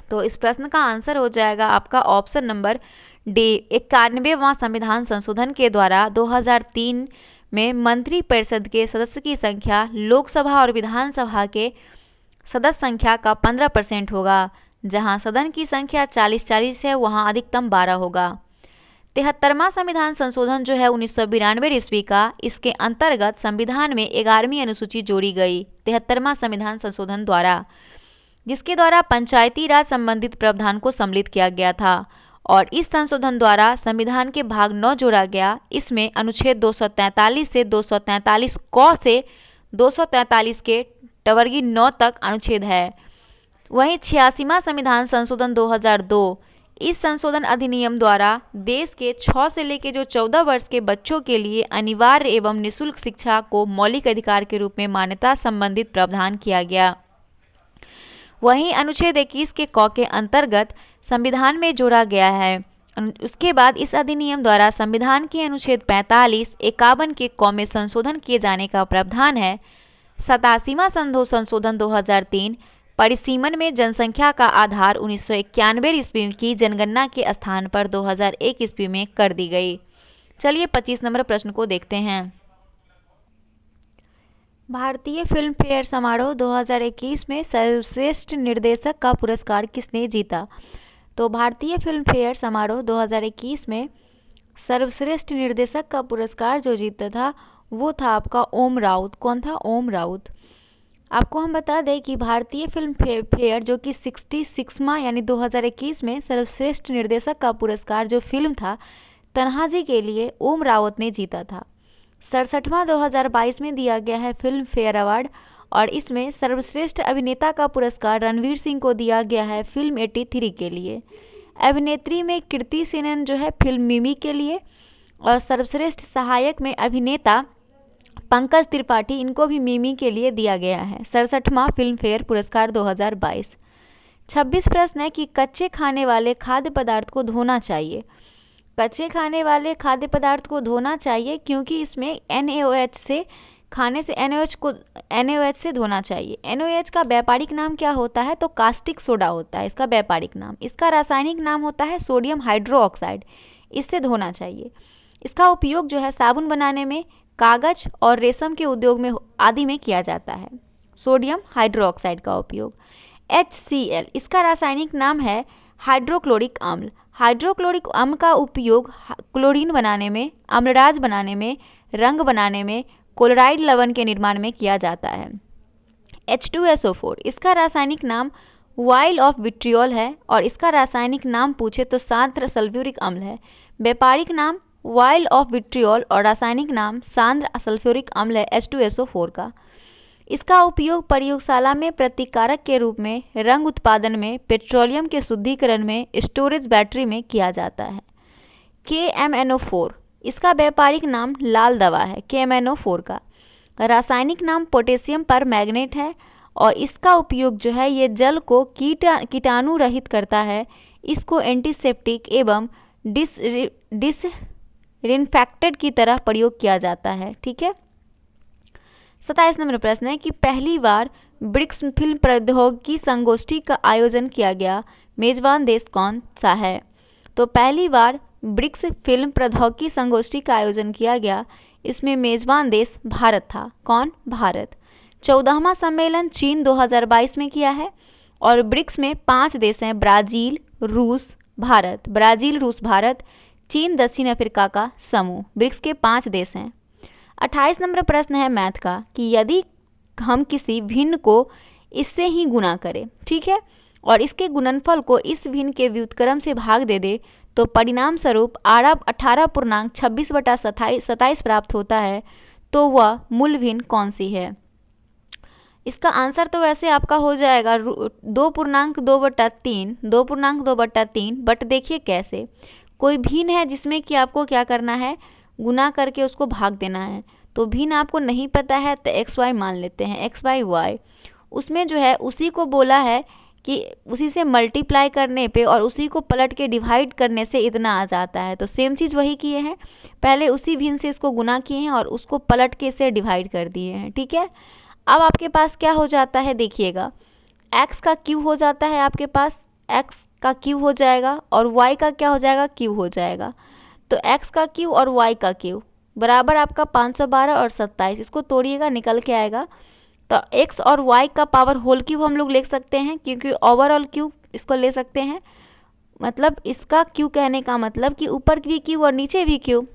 तो इस प्रश्न का आंसर हो जाएगा आपका ऑप्शन नंबर डी। 91वां संविधान संशोधन के द्वारा 2003 में मंत्री परिषद के सदस्य की संख्या लोकसभा और विधानसभा के सदस्य संख्या का 15% होगा। जहां सदन की संख्या 40-40 है वहां अधिकतम 12 होगा। 73वां संविधान संशोधन जो है 1992 ईस्वी का, इसके अंतर्गत संविधान में 11वीं अनुसूची जोड़ी गई 73वां संविधान संशोधन द्वारा, जिसके द्वारा पंचायती राज संबंधित प्रावधान को सम्मिलित किया गया था और इस संशोधन द्वारा संविधान के भाग 9 जोड़ा गया। इसमें अनुच्छेद 243 से 243 क से 243 के टवर्गी 9 तक अनुच्छेद है। वहीं 86वां संविधान संशोधन 2002, इस संशोधन अधिनियम द्वारा देश के 6 से लेकर जो 14 वर्ष के बच्चों के लिए अनिवार्य एवं निःशुल्क शिक्षा को मौलिक अधिकार के रूप में मान्यता संबंधित प्रावधान किया गया। वहीं अनुच्छेद 21 के क के अंतर्गत संविधान में जोड़ा गया है। उसके बाद इस अधिनियम द्वारा संविधान के अनुच्छेद 45, 51 के क में संशोधन किए जाने का प्रावधान है। 87वां संशोधन 2003 परिसीमन में जनसंख्या का आधार 1991 ईस्वी की जनगणना के स्थान पर 2001 ईस्वी में कर दी गई। चलिए 25 नंबर प्रश्न को देखते हैं। भारतीय फिल्म फेयर समारोह 2021 में सर्वश्रेष्ठ निर्देशक का पुरस्कार किसने जीता? तो भारतीय फिल्म फेयर समारोह 2021 में सर्वश्रेष्ठ निर्देशक का पुरस्कार जो जीता था वो था आपका ओम राउत। कौन था? ओम राउत। आपको हम बता दें कि भारतीय फिल्म फेयर जो कि 66वां यानी 2021 में सर्वश्रेष्ठ निर्देशक का पुरस्कार जो फिल्म था तन्हाजी के लिए ओम रावत ने जीता था। 67वां 2022 में दिया गया है फिल्म फेयर अवार्ड और इसमें सर्वश्रेष्ठ अभिनेता का पुरस्कार रणवीर सिंह को दिया गया है फिल्म 83 के लिए। अभिनेत्री में कीर्ति सेनन जो है फिल्म मिमी के लिए और सर्वश्रेष्ठ सहायक में अभिनेता पंकज त्रिपाठी, इनको भी मिमी के लिए दिया गया है। 67वां फिल्म फेयर पुरस्कार 2022। 26 प्रश्न है कि कच्चे खाने वाले खाद्य पदार्थ को धोना चाहिए। कच्चे खाने वाले खाद्य पदार्थ को धोना चाहिए क्योंकि इसमें NaOH से खाने से NaOH से धोना चाहिए। NaOH का व्यापारिक नाम क्या होता है? तो कास्टिक सोडा होता है इसका व्यापारिक नाम। इसका रासायनिक नाम होता है सोडियम हाइड्रोक्साइड। इससे धोना चाहिए। इसका उपयोग जो है साबुन बनाने में, कागज और रेशम के उद्योग में आदि में किया जाता है। सोडियम हाइड्रोक्साइड का उपयोग। HCl इसका रासायनिक नाम है हाइड्रोक्लोरिक अम्ल। हाइड्रोक्लोरिक अम्ल का उपयोग क्लोरीन बनाने में, अम्लराज बनाने में, रंग बनाने में, क्लोराइड लवण के निर्माण में किया जाता है। H2SO4 इसका रासायनिक नाम वाइल ऑफ विट्रियोल है और इसका रासायनिक नाम पूछे तो सांद्र सल्फ्यूरिक अम्ल है। व्यापारिक नाम वाइल ऑफ विट्रियोल और रासायनिक नाम सांद्र सल्फ्यूरिक अम्ल है H2SO4 का। इसका उपयोग प्रयोगशाला में प्रतिकारक के रूप में, रंग उत्पादन में, पेट्रोलियम के शुद्धिकरण में, स्टोरेज बैटरी में किया जाता है। KMNO4 इसका व्यापारिक नाम लाल दवा है। KMNO4 का रासायनिक नाम पोटेशियम पर मैग्नेट है और इसका उपयोग जो है ये जल को कीटाणु रहित करता है। इसको एंटीसेप्टिक एवं डिसइंफेक्टेंट की तरह प्रयोग किया जाता है। ठीक है। 27 नंबर प्रश्न है कि पहली बार ब्रिक्स फिल्म प्रौद्योगिकी संगोष्ठी का आयोजन किया गया, मेजबान देश कौन सा है? तो पहली बार ब्रिक्स फिल्म प्रौद्योगिकी संगोष्ठी का आयोजन किया गया, इसमें मेजबान देश भारत था। कौन? भारत। 14वां सम्मेलन चीन 2022 में किया है और ब्रिक्स में 5 देश हैं, ब्राजील, रूस, भारत। ब्राजील, रूस, भारत, चीन, दक्षिण अफ्रीका का समूह, ब्रिक्स के 5 देश हैं। 28 नंबर प्रश्न है मैथ का कि यदि हम किसी भिन्न को इससे ही गुना करें, ठीक है, और इसके गुणनफल को इस भिन्न के व्युत्क्रम से भाग दे दे तो परिणाम स्वरूप 18.26/27 प्राप्त होता है, तो वह मूल भिन्न कौन सी है? इसका आंसर तो वैसे आपका हो जाएगा 2.2/3, बट देखिए कैसे, कोई भिन्न है जिसमें कि आपको क्या करना है, गुना करके उसको भाग देना है। तो भिन्न आपको नहीं पता है तो XY मान लेते हैं, XY उसमें जो है उसी को बोला है कि उसी से मल्टीप्लाई करने पे और उसी को पलट के डिवाइड करने से इतना आ जाता है। तो सेम चीज़ वही किए हैं, पहले उसी भिन्न से इसको गुना किए हैं और उसको पलट के इसे डिवाइड कर दिए हैं। ठीक है। अब आपके पास क्या हो जाता है, देखिएगा, x का क्यूब हो जाता है, आपके पास x का क्यूब हो जाएगा और y का क्या हो जाएगा, क्यूब हो जाएगा। तो x का क्यूब और y का क्यूब बराबर आपका 512 और 27, इसको तोड़िएगा निकल के आएगा। तो x और y का पावर होल क्यूब हम लोग ले सकते हैं, क्योंकि ओवरऑल क्यूब इसको ले सकते हैं, मतलब इसका क्यूब कहने का मतलब कि ऊपर भी क्यूब और नीचे भी क्यूब।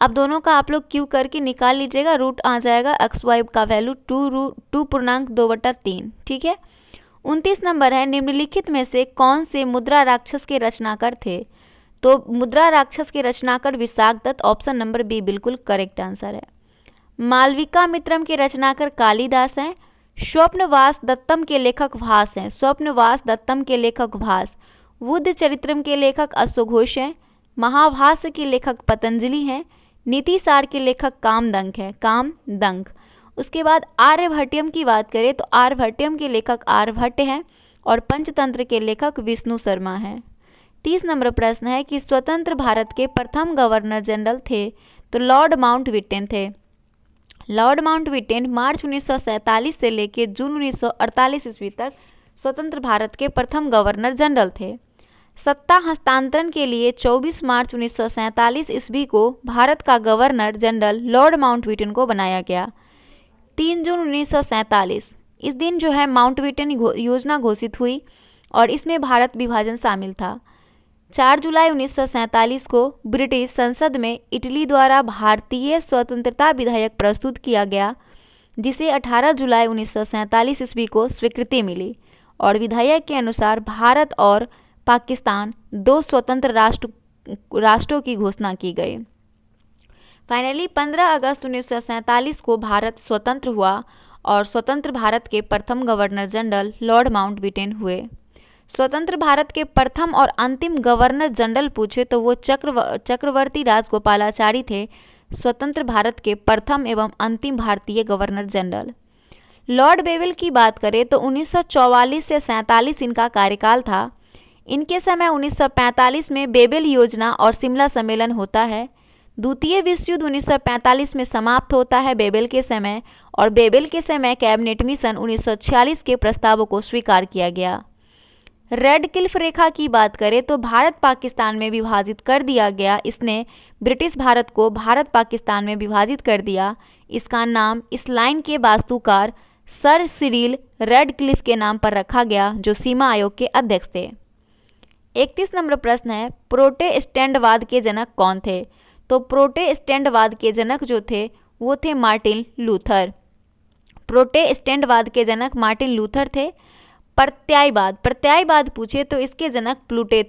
अब दोनों का आप लोग क्यूब करके निकाल लीजिएगा, रूट आ जाएगा XY का वैल्यू 2.2/3। ठीक है। 29 नंबर है, निम्नलिखित में से कौन से मुद्रा राक्षस के रचनाकार थे? तो मुद्रा राक्षस के रचनाकार Vishakha Datta, option number B बिल्कुल करेक्ट आंसर है। मालविका मित्रम के रचनाकार कालिदास हैं। स्वप्नवास दत्तम के लेखक भास हैं, स्वप्नवास दत्तम के लेखक भास। बुद्ध चरित्रम के लेखक अश्वघोष हैं। महाभाष्य के लेखक पतंजलि हैं। नीतिसार के लेखक कामदंक है, कामदंक। उसके बाद आर्यभट्टियम की बात करें तो आर्यभट्टियम के लेखक आर्यभट्ट हैं और पंचतंत्र के लेखक विष्णु शर्मा हैं। 30 नंबर प्रश्न है कि स्वतंत्र भारत के प्रथम गवर्नर जनरल थे, तो लॉर्ड माउंटबेटन थे। लॉर्ड माउंटबेटन मार्च 1947 से लेकर जून 1948 ईस्वी तक स्वतंत्र भारत के प्रथम गवर्नर जनरल थे। सत्ता हस्तांतरण के लिए 24 मार्च 1947 ईस्वी को भारत का गवर्नर जनरल लॉर्ड माउंटबेटन को बनाया गया। 3 जून 1947 इस दिन जो है माउंटबेटन योजना घोषित हुई और इसमें भारत विभाजन शामिल था। 4 जुलाई 1947 को ब्रिटिश संसद में इटली द्वारा भारतीय स्वतंत्रता विधेयक प्रस्तुत किया गया, जिसे 18 जुलाई 1947 ईस्वी को स्वीकृति मिली और विधेयक के अनुसार भारत और पाकिस्तान 2 स्वतंत्र राष्ट्रों की घोषणा की गई। फाइनली 15 अगस्त 1947 को भारत स्वतंत्र हुआ और स्वतंत्र भारत के प्रथम गवर्नर जनरल लॉर्ड माउंटबेटन हुए। स्वतंत्र भारत के प्रथम और अंतिम गवर्नर जनरल पूछे तो वो चक्रवर्ती राजगोपालाचारी थे, स्वतंत्र भारत के प्रथम एवं अंतिम भारतीय गवर्नर जनरल। लॉर्ड बेवेल की बात करें तो 1944 से 47 इनका कार्यकाल था। इनके समय 1945 में बेबेल योजना और शिमला सम्मेलन होता है। द्वितीय विश्व युद्ध 1945 में समाप्त होता है बेबेल के समय, और बेबेल के समय कैबिनेट मिशन 1946 के प्रस्तावों को स्वीकार किया गया। रेड क्लिफ रेखा की बात करें तो भारत पाकिस्तान में विभाजित कर दिया गया। इसने ब्रिटिश भारत को भारत पाकिस्तान में विभाजित कर दिया। इसका नाम इस लाइन के वास्तुकार सर सिरिल रेड क्लिफ के नाम पर रखा गया, जो सीमा आयोग के अध्यक्ष थे। 31 नंबर प्रश्न है, प्रोटेस्टेंटवाद के जनक कौन थे? तो प्रोटेस्टेंटवाद के जनक जो थे वो थे मार्टिन लूथर। प्रोटेस्टेंटवाद के जनक मार्टिन लूथर थे। प्रत्यायवाद पूछे तो इसके जनक प्लूटे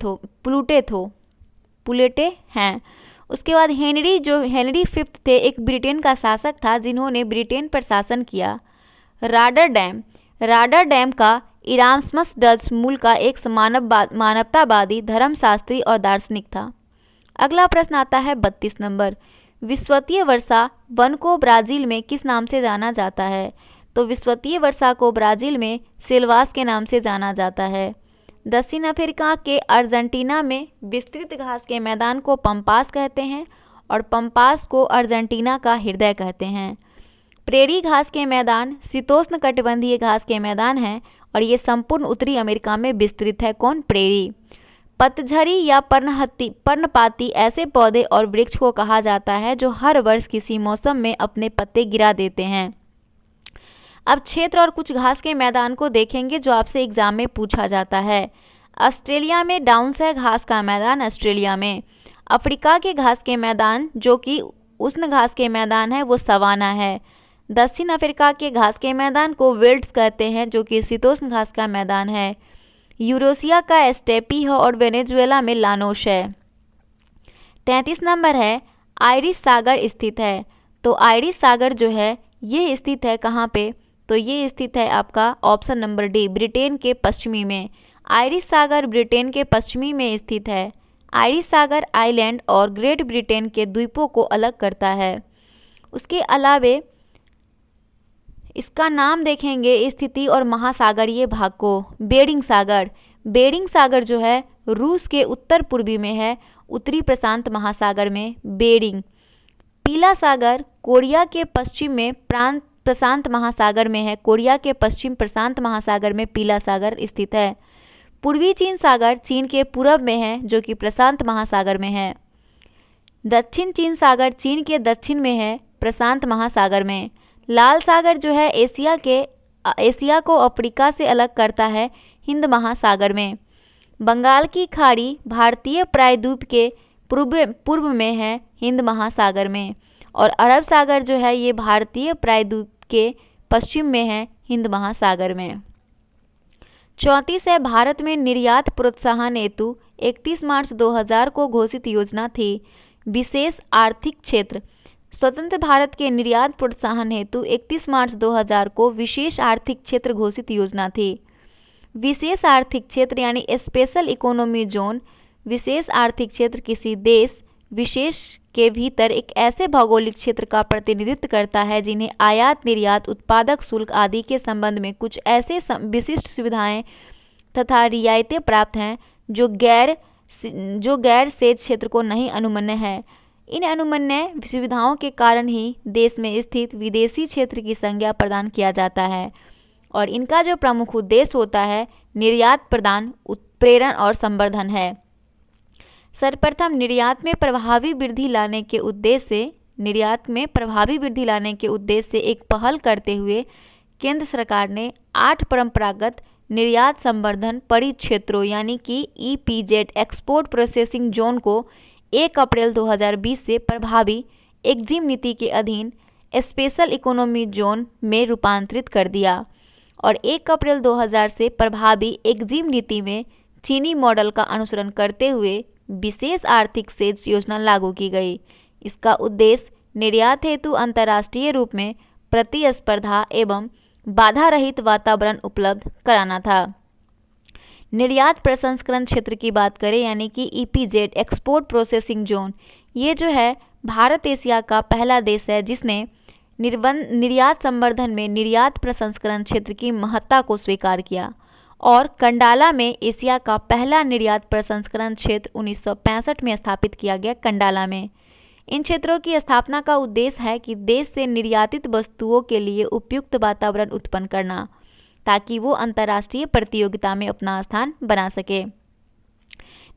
हैं। उसके बाद हेनरी 5th थे, एक ब्रिटेन का शासक था जिन्होंने ब्रिटेन पर शासन किया। राडर डैम। राडर डैम का इरास्मस डच मूल का एक मानवतावादी, धर्मशास्त्री और दार्शनिक था। अगला प्रश्न आता है 32 नंबर। विषुवतीय वर्षा वन को ब्राज़ील में किस नाम से जाना जाता है? तो विषुवतीय वर्षा को ब्राज़ील में सेल्वास के नाम से जाना जाता है। दक्षिण अफ्रीका के अर्जेंटीना में विस्तृत घास के मैदान को पम्पास कहते हैं और पम्पास को अर्जेंटीना का हृदय कहते हैं। प्रेरी घास के मैदान शीतोष्ण कटिबंधीय घास के मैदान हैं और ये संपूर्ण उत्तरी अमेरिका में विस्तृत है। कौन? प्रेरी। पतझड़ी या पर्णपाती ऐसे पौधे और वृक्ष को कहा जाता है जो हर वर्ष किसी मौसम में अपने पत्ते गिरा देते हैं। अब क्षेत्र और कुछ घास के मैदान को देखेंगे जो आपसे एग्जाम में पूछा जाता है। ऑस्ट्रेलिया में डाउन्स है घास का मैदान, ऑस्ट्रेलिया में। अफ्रीका के घास के मैदान जो कि उष्ण घास के मैदान है वो सवाना है। दक्षिण अफ्रीका के घास के मैदान को विल्ड्स कहते हैं जो कि शीतोष्ण घास का मैदान है। यूरेशिया का स्टेपी है और वेनेजुएला में लानोस है। 33 नंबर है आयरिश सागर स्थित है। तो आयरिश सागर जो है ये स्थित है कहाँ पे? तो ये स्थित है आपका ऑप्शन नंबर डी, ब्रिटेन के पश्चिमी में। आयरिश सागर ब्रिटेन के पश्चिमी में स्थित है। आयरिश सागर आइलैंड और ग्रेट ब्रिटेन के द्वीपों को अलग करता है। उसके अलावे इसका नाम देखेंगे स्थिति और महासागरीय भाग को। बेरिंग सागर। बेरिंग सागर जो है रूस के उत्तर पूर्वी में है, उत्तरी प्रशांत महासागर में बेरिंग। पीला सागर कोरिया के पश्चिम में प्रशांत महासागर में है। कोरिया के पश्चिम प्रशांत महासागर में पीला सागर स्थित है। पूर्वी चीन सागर चीन के पूर्व में है जो कि प्रशांत महासागर में है। दक्षिण चीन सागर चीन के दक्षिण में है, प्रशांत महासागर में। लाल सागर जो है एशिया को अफ्रीका से अलग करता है, हिंद महासागर में। बंगाल की खाड़ी भारतीय प्रायद्वीप के पूर्व में है, हिंद महासागर में। और अरब सागर जो है ये भारतीय प्रायद्वीप के पश्चिम में है, हिंद महासागर में। 34 है भारत में निर्यात प्रोत्साहन हेतु 31 मार्च 2000 को घोषित योजना थी। विशेष आर्थिक क्षेत्र। स्वतंत्र भारत के निर्यात प्रोत्साहन हेतु 31 मार्च 2000 को विशेष आर्थिक क्षेत्र घोषित योजना थी। विशेष आर्थिक क्षेत्र यानी स्पेशल इकोनॉमी जोन। विशेष आर्थिक क्षेत्र किसी देश विशेष के भीतर एक ऐसे भौगोलिक क्षेत्र का प्रतिनिधित्व करता है जिन्हें आयात निर्यात उत्पादक शुल्क आदि के संबंध में कुछ ऐसे विशिष्ट सुविधाएं तथा रियायतें प्राप्त हैं जो गैर शेष क्षेत्र को नहीं अनुमन्य है। इन अनुमन्य सुविधाओं के कारण ही देश में स्थित विदेशी क्षेत्र की संज्ञा प्रदान किया जाता है और इनका जो प्रमुख उद्देश्य होता है निर्यात प्रदान, उत्प्रेरण और संवर्धन है। सर्वप्रथम निर्यात में प्रभावी वृद्धि लाने के उद्देश्य से एक पहल करते हुए केंद्र सरकार ने 8 परंपरागत निर्यात संवर्धन परिक्षेत्रों यानी कि EPZ एक्सपोर्ट प्रोसेसिंग जोन को 1 अप्रैल 2020 से प्रभावी एक्जिम नीति के अधीन स्पेशल इकोनॉमी जोन में रूपांतरित कर दिया और 1 अप्रैल 2000 से प्रभावी एक्जिम नीति में चीनी मॉडल का अनुसरण करते हुए विशेष आर्थिक सेज योजना लागू की गई। इसका उद्देश्य निर्यात हेतु अंतर्राष्ट्रीय रूप में प्रतिस्पर्धा एवं बाधा रहित वातावरण उपलब्ध कराना था। निर्यात प्रसंस्करण क्षेत्र की बात करें यानी कि EPZ एक्सपोर्ट प्रोसेसिंग जोन, ये जो है भारत एशिया का पहला देश है जिसने निर्यात संवर्धन में निर्यात प्रसंस्करण क्षेत्र की महत्ता को स्वीकार किया और कंडाला में एशिया का पहला निर्यात प्रसंस्करण क्षेत्र 1965 में स्थापित किया गया। कंडाला में इन क्षेत्रों की स्थापना का उद्देश्य है कि देश से निर्यातित वस्तुओं के लिए उपयुक्त वातावरण उत्पन्न करना ताकि वो अंतर्राष्ट्रीय प्रतियोगिता में अपना स्थान बना सके।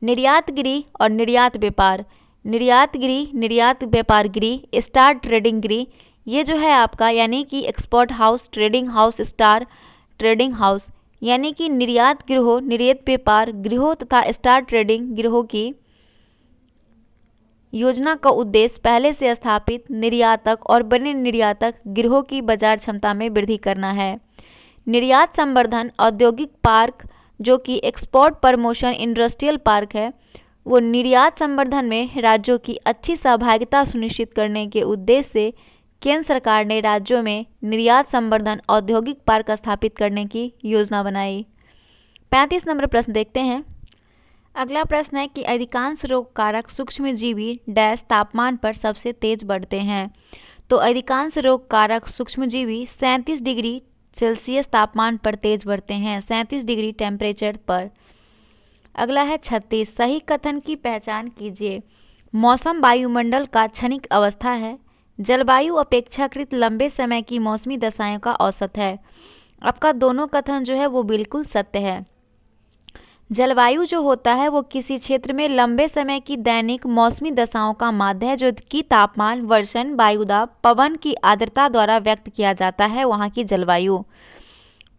निर्यात गृह और निर्यात व्यापार। निर्यात गृह, निर्यात व्यापार गृह, स्टार ट्रेडिंग गृह, ये जो है आपका यानी कि export house, trading house, star trading house यानी कि निर्यात गृहों, निर्यात व्यापार गृहों तथा स्टार ट्रेडिंग गृहों की योजना का उद्देश्य पहले से स्थापित निर्यातक और बने निर्यातक गृहों की बाजार क्षमता में वृद्धि करना है। निर्यात संवर्धन औद्योगिक पार्क जो कि एक्सपोर्ट प्रमोशन इंडस्ट्रियल पार्क है, वो निर्यात संवर्धन में राज्यों की अच्छी सहभागिता सुनिश्चित करने के उद्देश्य से केंद्र सरकार ने राज्यों में निर्यात संवर्धन औद्योगिक पार्क स्थापित करने की योजना बनाई। 35 नंबर प्रश्न देखते हैं। अगला प्रश्न है कि अधिकांश रोग कारक सूक्ष्मजीवी डैश तापमान पर सबसे तेज बढ़ते हैं। तो अधिकांश रोग कारक सूक्ष्मजीवी 37 डिग्री सेल्सियस तापमान पर तेज बढ़ते हैं, 37 डिग्री टेम्परेचर पर। अगला है 36, सही कथन की पहचान कीजिए। मौसम वायुमंडल का क्षणिक अवस्था है। जलवायु अपेक्षाकृत लंबे समय की मौसमी दशाओं का औसत है। आपका दोनों कथन जो है वो बिल्कुल सत्य है। जलवायु जो होता है वो किसी क्षेत्र में लंबे समय की दैनिक मौसमी दशाओं का माध्य है, जो कि तापमान, वर्षण, वायुदाब, पवन की आर्द्रता द्वारा व्यक्त किया जाता है वहाँ की जलवायु।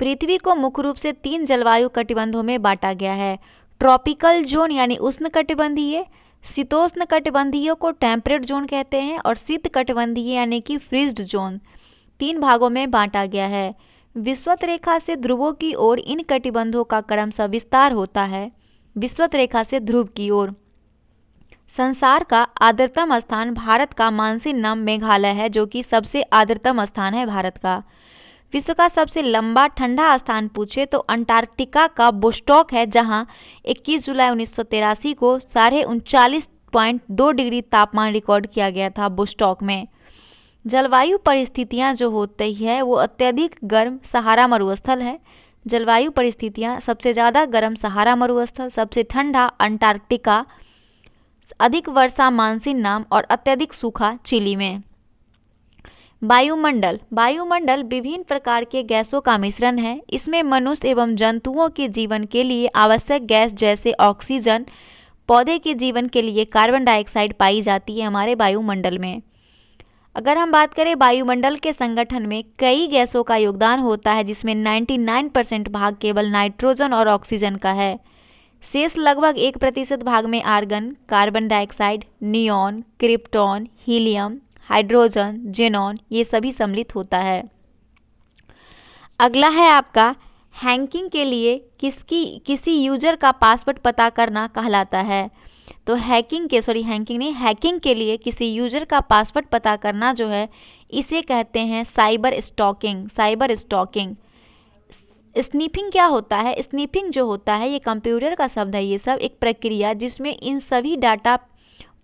पृथ्वी को मुख्य रूप से 3 जलवायु कटिबंधों में बांटा गया है। ट्रॉपिकल जोन यानी उष्णकटिबंधीय, शीतोष्ण कटिबंधीय को टेम्परेट जोन कहते हैं, और शीत कटिबंधीय यानी कि फ्रीज्ड जोन 3 भागों में बांटा गया है। विषुवत रेखा से ध्रुवों की ओर इन कटिबंधों का क्रमशः विस्तार होता है। विषुवत रेखा से ध्रुव की ओर। संसार का आर्द्रतम स्थान भारत का मानसिन नाम मेघालय है, जो कि सबसे आर्द्रतम स्थान है भारत का। विश्व का सबसे लंबा ठंडा स्थान पूछे तो अंटार्कटिका का बोस्टॉक है, जहां 21 जुलाई 1983 को 39.2 डिग्री तापमान रिकॉर्ड किया गया था बोस्टॉक में। जलवायु परिस्थितियां जो होती है वो अत्यधिक गर्म सहारा मरुस्थल है। जलवायु परिस्थितियां सबसे ज़्यादा गर्म सहारा मरुस्थल, सबसे ठंडा अंटार्कटिका, अधिक वर्षा मानसिन नाम और अत्यधिक सूखा चिली में। वायुमंडल। वायुमंडल विभिन्न प्रकार के गैसों का मिश्रण है। इसमें मनुष्य एवं जंतुओं के जीवन के लिए आवश्यक गैस जैसे ऑक्सीजन, पौधे के जीवन के लिए कार्बन डाइऑक्साइड पाई जाती है हमारे वायुमंडल में। अगर हम बात करें वायुमंडल के संगठन में कई गैसों का योगदान होता है, जिसमें 99% भाग केवल नाइट्रोजन और ऑक्सीजन का है। शेष लगभग 1% भाग में argon, carbon dioxide, neon, krypton, helium, hydrogen, xenon ये सभी सम्मिलित होता है। अगला है आपका हैकिंग के लिए किसी यूजर का पासवर्ड पता करना कहलाता है। तो हैकिंग के लिए किसी यूजर का पासवर्ड पता करना जो है इसे कहते हैं साइबर स्टॉकिंग। स्नीफिंग क्या होता है? स्नीफिंग जो होता है ये कंप्यूटर का शब्द है। ये सब एक प्रक्रिया जिसमें इन सभी डाटा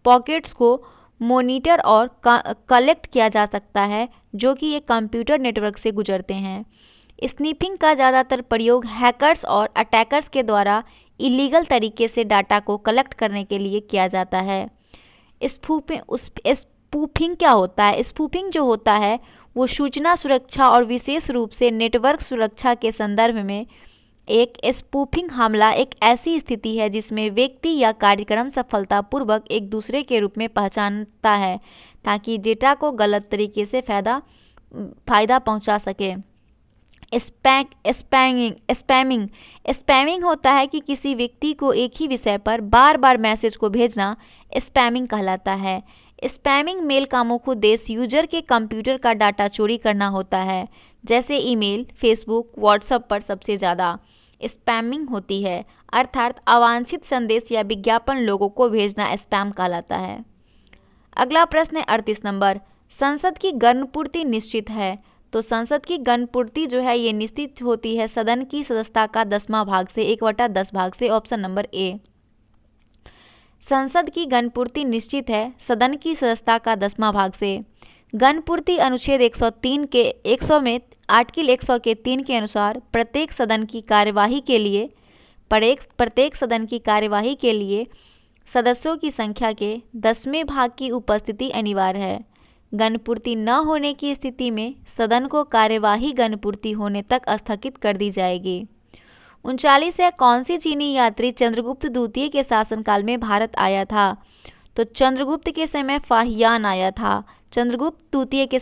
पॉकेट्स को मॉनिटर और कलेक्ट किया जा सकता है, जो कि ये कंप्यूटर नेटवर्क से गुजरते हैं। स्नीफिंग का ज़्यादातर प्रयोग हैकर्स और अटैकर्स के द्वारा इलीगल तरीके से डाटा को कलेक्ट करने के लिए किया जाता है। स्पूफिंग क्या होता है? स्पूफिंग जो होता है वो सूचना सुरक्षा और विशेष रूप से नेटवर्क सुरक्षा के संदर्भ में एक स्पूफिंग हमला एक ऐसी स्थिति है जिसमें व्यक्ति या कार्यक्रम सफलतापूर्वक एक दूसरे के रूप में पहचानता है ताकि डेटा को गलत तरीके से फायदा पहुंचा सके। स्पैमिंग होता है कि किसी व्यक्ति को एक ही विषय पर बार बार मैसेज को भेजना स्पैमिंग कहलाता है। स्पैमिंग मेल का मुख्य उद्देश्य यूजर के कंप्यूटर का डाटा चोरी करना होता है, जैसे ईमेल, फेसबुक, व्हाट्सएप पर सबसे ज़्यादा स्पैमिंग होती है, अर्थात अवांछित संदेश या विज्ञापन लोगों को भेजना स्पैम कहलाता है। अगला प्रश्न है 38 नंबर। संसद की गर्मपूर्ति निश्चित है। तो संसद की गर्मपूर्ति जो है ये निश्चित होती है सदन की सदस्यता का 10वां भाग से, 1/10 भाग से। Option number A. संसद की गर्मपूर्ति निश्चित है सदन की सदस्यता का 10वां भाग से। गर्मपूर्ति अनुच्छेद 103 के 100 में आर्टिकल 100 के 3 के अनुसार प्रत्येक सदन की कार्यवाही के लिए सदस्यों की संख्या के 10वें भाग की उपस्थिति अनिवार्य है। गर्मपूर्ति न होने की स्थिति में सदन को कार्यवाही गर्मपूर्ति होने तक स्थगित कर दी जाएगी। 39 है, कौन सी चीनी यात्री चंद्रगुप्त द्वितीय के शासनकाल में भारत आया था? तो चंद्रगुप्त के समय फाहियान आया था। चंद्रगुप्त द्वितीय के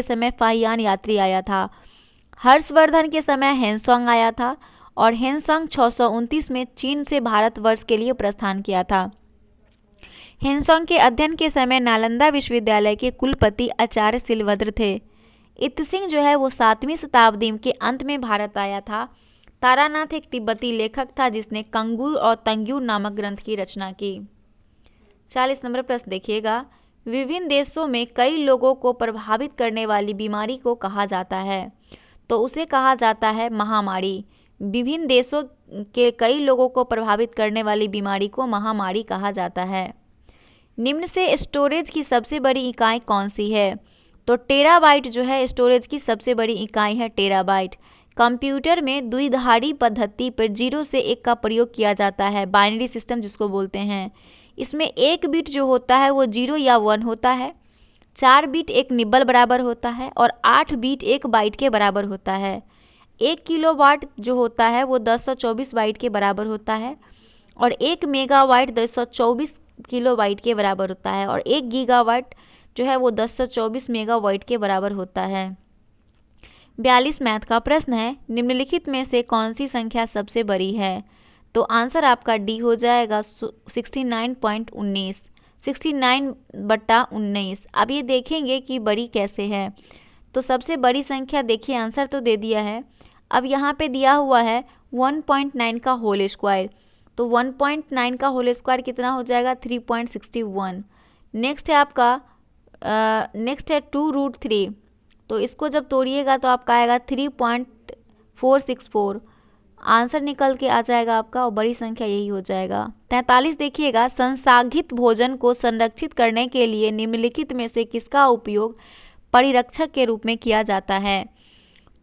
समय फाहियान यात्री आया था। हर्षवर्धन के समय हेनसोंग आया था और हेनसोंग 629 में चीन से भारतवर्ष के लिए प्रस्थान किया था। हेनसोंग के अध्ययन के समय नालंदा विश्वविद्यालय के कुलपति आचार्य शिलभद्र थे। इत्सिंग जो है वो 7वीं शताब्दी के अंत में भारत आया था। तारानाथ एक तिब्बती लेखक था जिसने कंगूर और तंग्यूर नामक ग्रंथ की रचना की। 40 नंबर प्रश्न देखिएगा। विभिन्न देशों में कई लोगों को प्रभावित करने वाली बीमारी को कहा जाता है? तो उसे कहा जाता है महामारी। विभिन्न देशों के कई लोगों को प्रभावित करने वाली बीमारी को महामारी कहा जाता है। निम्न से स्टोरेज की सबसे बड़ी इकाई कौन सी है? तो टेराबाइट जो है स्टोरेज की सबसे बड़ी इकाई है, टेराबाइट। कंप्यूटर में द्विधारी पद्धति पर 0 से 1 का प्रयोग किया जाता है, बाइनरी सिस्टम जिसको बोलते हैं। इसमें एक बिट जो होता है वो 0 या 1 होता है, 4 बिट एक निब्बल बराबर होता है और 8 बिट 1 बाइट के बराबर होता है। 1 किलोवाट जो होता है वो 1024 बाइट के बराबर होता है और 1 मेगावाट 1024 किलोबाइट के बराबर होता है और 1 गीगावाट जो है वो 1024 मेगावाट के बराबर होता है। 42 मैथ का प्रश्न है, निम्नलिखित में से कौन सी संख्या सबसे बड़ी है? तो आंसर आपका डी हो जाएगा 69.19, 69/19। अब ये देखेंगे कि बड़ी कैसे है। तो सबसे बड़ी संख्या देखिए, आंसर तो दे दिया है, अब यहाँ पे दिया हुआ है 1.9 का होल स्क्वायर। तो 1.9 का होल स्क्वायर कितना हो जाएगा? 3.61। नेक्स्ट है आपका नेक्स्ट है 2√3। तो इसको जब तोड़िएगा तो आपका आएगा 3.464। आंसर निकल के आ जाएगा आपका और बड़ी संख्या यही हो जाएगा। 43 देखिएगा, संसाधित भोजन को संरक्षित करने के लिए निम्नलिखित में से किसका उपयोग परिरक्षक के रूप में किया जाता है?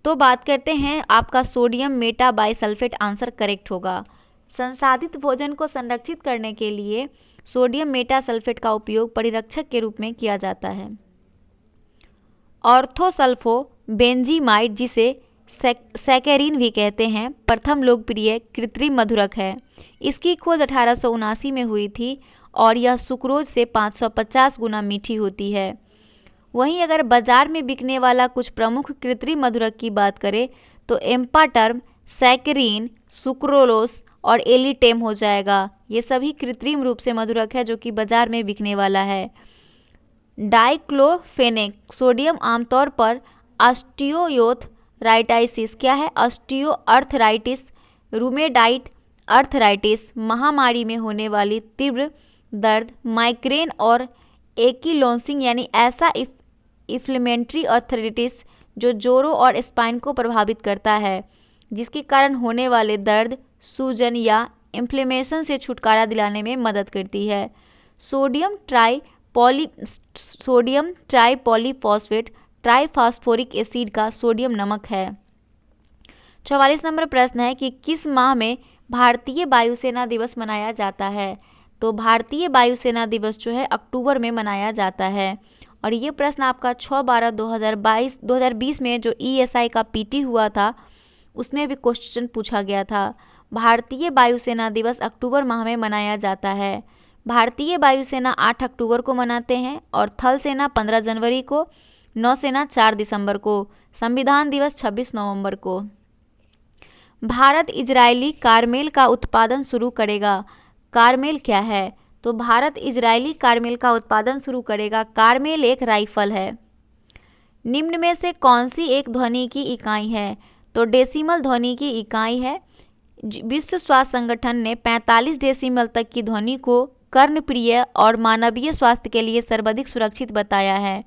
तो बात करते हैं आपका sodium Meta bisulphate answer correct होगा। संसाधित भोजन को संरक्षित करने के लिए सोडियम मेटा सल्फेट का उपयोग परिरक्षक के रूप में किया जाता है। ऑर्थोसल्फो बेंजीमाइड, जिसे सैकरीन भी कहते हैं, प्रथम लोकप्रिय कृत्रिम मधुरक है। इसकी खोज 1879 में हुई थी और यह सुक्रोज से 550 गुना मीठी होती है। वहीं अगर बाजार में बिकने वाला कुछ प्रमुख कृत्रिम मधुरक की बात करें तो एम्पाटर्म, सैकरीन, सुक्रोलोस और एलिटेम हो जाएगा। ये सभी कृत्रिम रूप से मधुरक है जो कि बाजार में बिकने वाला है। डाइक्लोफेनेक सोडियम आमतौर पर ऑस्टियोआर्थराइटिस क्या है? ऑस्टियोआर्थराइटिस, रूमेटाइड अर्थराइटिस, महामारी में होने वाली तीव्र दर्द, माइग्रेन और एकिलोसिंग यानी ऐसा इन्फ्लेमेटरी अर्थराइटिस जो जोड़ों और स्पाइन को प्रभावित करता है, जिसके कारण होने वाले दर्द, सूजन या इन्फ्लेमेशन से छुटकारा दिलाने में मदद करती है। सोडियम ट्राइपॉलीफॉस्फेट ट्राइफॉस्फोरिक एसिड का सोडियम नमक है। 44 नंबर प्रश्न है कि किस माह में भारतीय वायुसेना दिवस मनाया जाता है? तो भारतीय वायुसेना दिवस जो है अक्टूबर में मनाया जाता है। और ये प्रश्न आपका 6/12/2020 में जो ESI का PT हुआ था उसमें भी क्वेश्चन पूछा गया था। भारतीय वायुसेना दिवस अक्टूबर माह में मनाया जाता है। भारतीय वायुसेना 8 अक्टूबर को मनाते हैं और थल सेना 15 जनवरी को, नौसेना 4 दिसंबर को, संविधान दिवस 26 नवंबर को। भारत इजरायली कारमेल का उत्पादन शुरू करेगा। कारमेल क्या है? तो भारत इजरायली कारमेल का उत्पादन शुरू करेगा। कारमेल एक राइफल है। निम्न में से कौन सी एक ध्वनि की इकाई है? तो डेसिमल ध्वनि की इकाई है। विश्व स्वास्थ्य संगठन ने 45 डेसिमल तक की ध्वनि को कर्णप्रिय और मानवीय स्वास्थ्य के लिए सर्वाधिक सुरक्षित बताया है।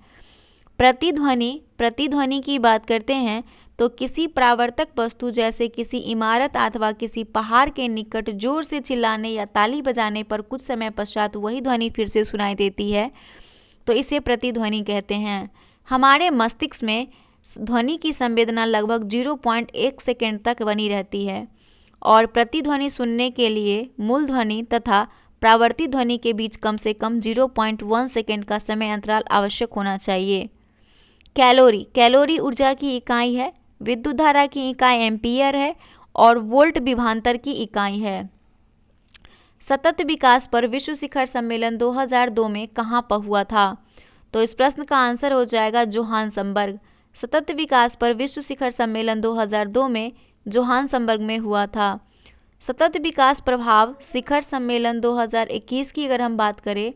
प्रतिध्वनि की बात करते हैं तो किसी परावर्तक वस्तु जैसे किसी इमारत अथवा किसी पहाड़ के निकट जोर से चिल्लाने या ताली बजाने पर कुछ समय पश्चात वही ध्वनि फिर से सुनाई देती है, तो इसे प्रतिध्वनि कहते हैं। हमारे मस्तिष्क में ध्वनि की संवेदना लगभग 0.1 सेकेंड तक बनी रहती है और प्रतिध्वनि सुनने के लिए मूल ध्वनि तथा परावर्तित ध्वनि के बीच कम से कम 0.1 सेकेंड का समय अंतराल आवश्यक होना चाहिए। कैलोरी ऊर्जा की इकाई है। विद्युत धारा की इकाई एम्पियर है और वोल्ट विभवांतर की इकाई है। सतत विकास पर विश्व शिखर सम्मेलन 2002 में कहाँ पर हुआ था? तो इस प्रश्न का आंसर हो जाएगा जोहान्सबर्ग। सतत विकास पर विश्व शिखर सम्मेलन 2002 में जोहान्सबर्ग में हुआ था। सतत विकास प्रभाव शिखर सम्मेलन 2021 की अगर हम बात करें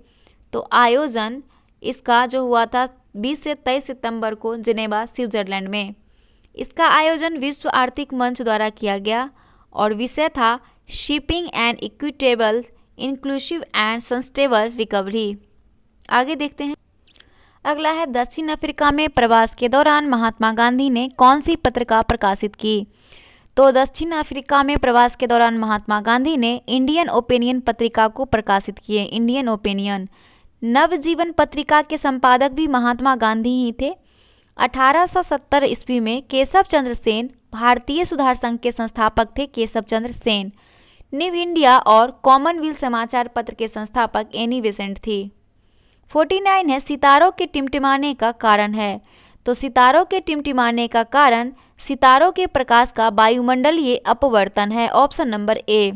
तो आयोजन इसका जो हुआ था 20 से 23 सितंबर को जिनेवा, स्विट्जरलैंड में। इसका आयोजन विश्व आर्थिक मंच द्वारा किया गया और विषय था shipping and equitable inclusive and sustainable recovery. आगे देखते हैं। अगला है दक्षिण अफ्रीका में प्रवास के दौरान महात्मा गांधी ने कौन सी पत्रिका प्रकाशित की। तो दक्षिण अफ्रीका में प्रवास के दौरान महात्मा गांधी ने इंडियन ओपिनियन पत्रिका को प्रकाशित किए। Indian opinion. नवजीवन पत्रिका के संपादक भी महात्मा गांधी ही थे। 1870 ईस्वी में केशव चंद्र सेन भारतीय सुधार संघ के संस्थापक थे। केशव चंद्र सेन। न्यू इंडिया और कॉमनवेल्थ समाचार पत्र के संस्थापक एनी बेसेंट थी। 49 है सितारों के टिमटिमाने का कारण है। तो सितारों के टिमटिमाने का कारण सितारों के प्रकाश का वायुमंडलीय अपवर्तन है। ऑप्शन नंबर ए,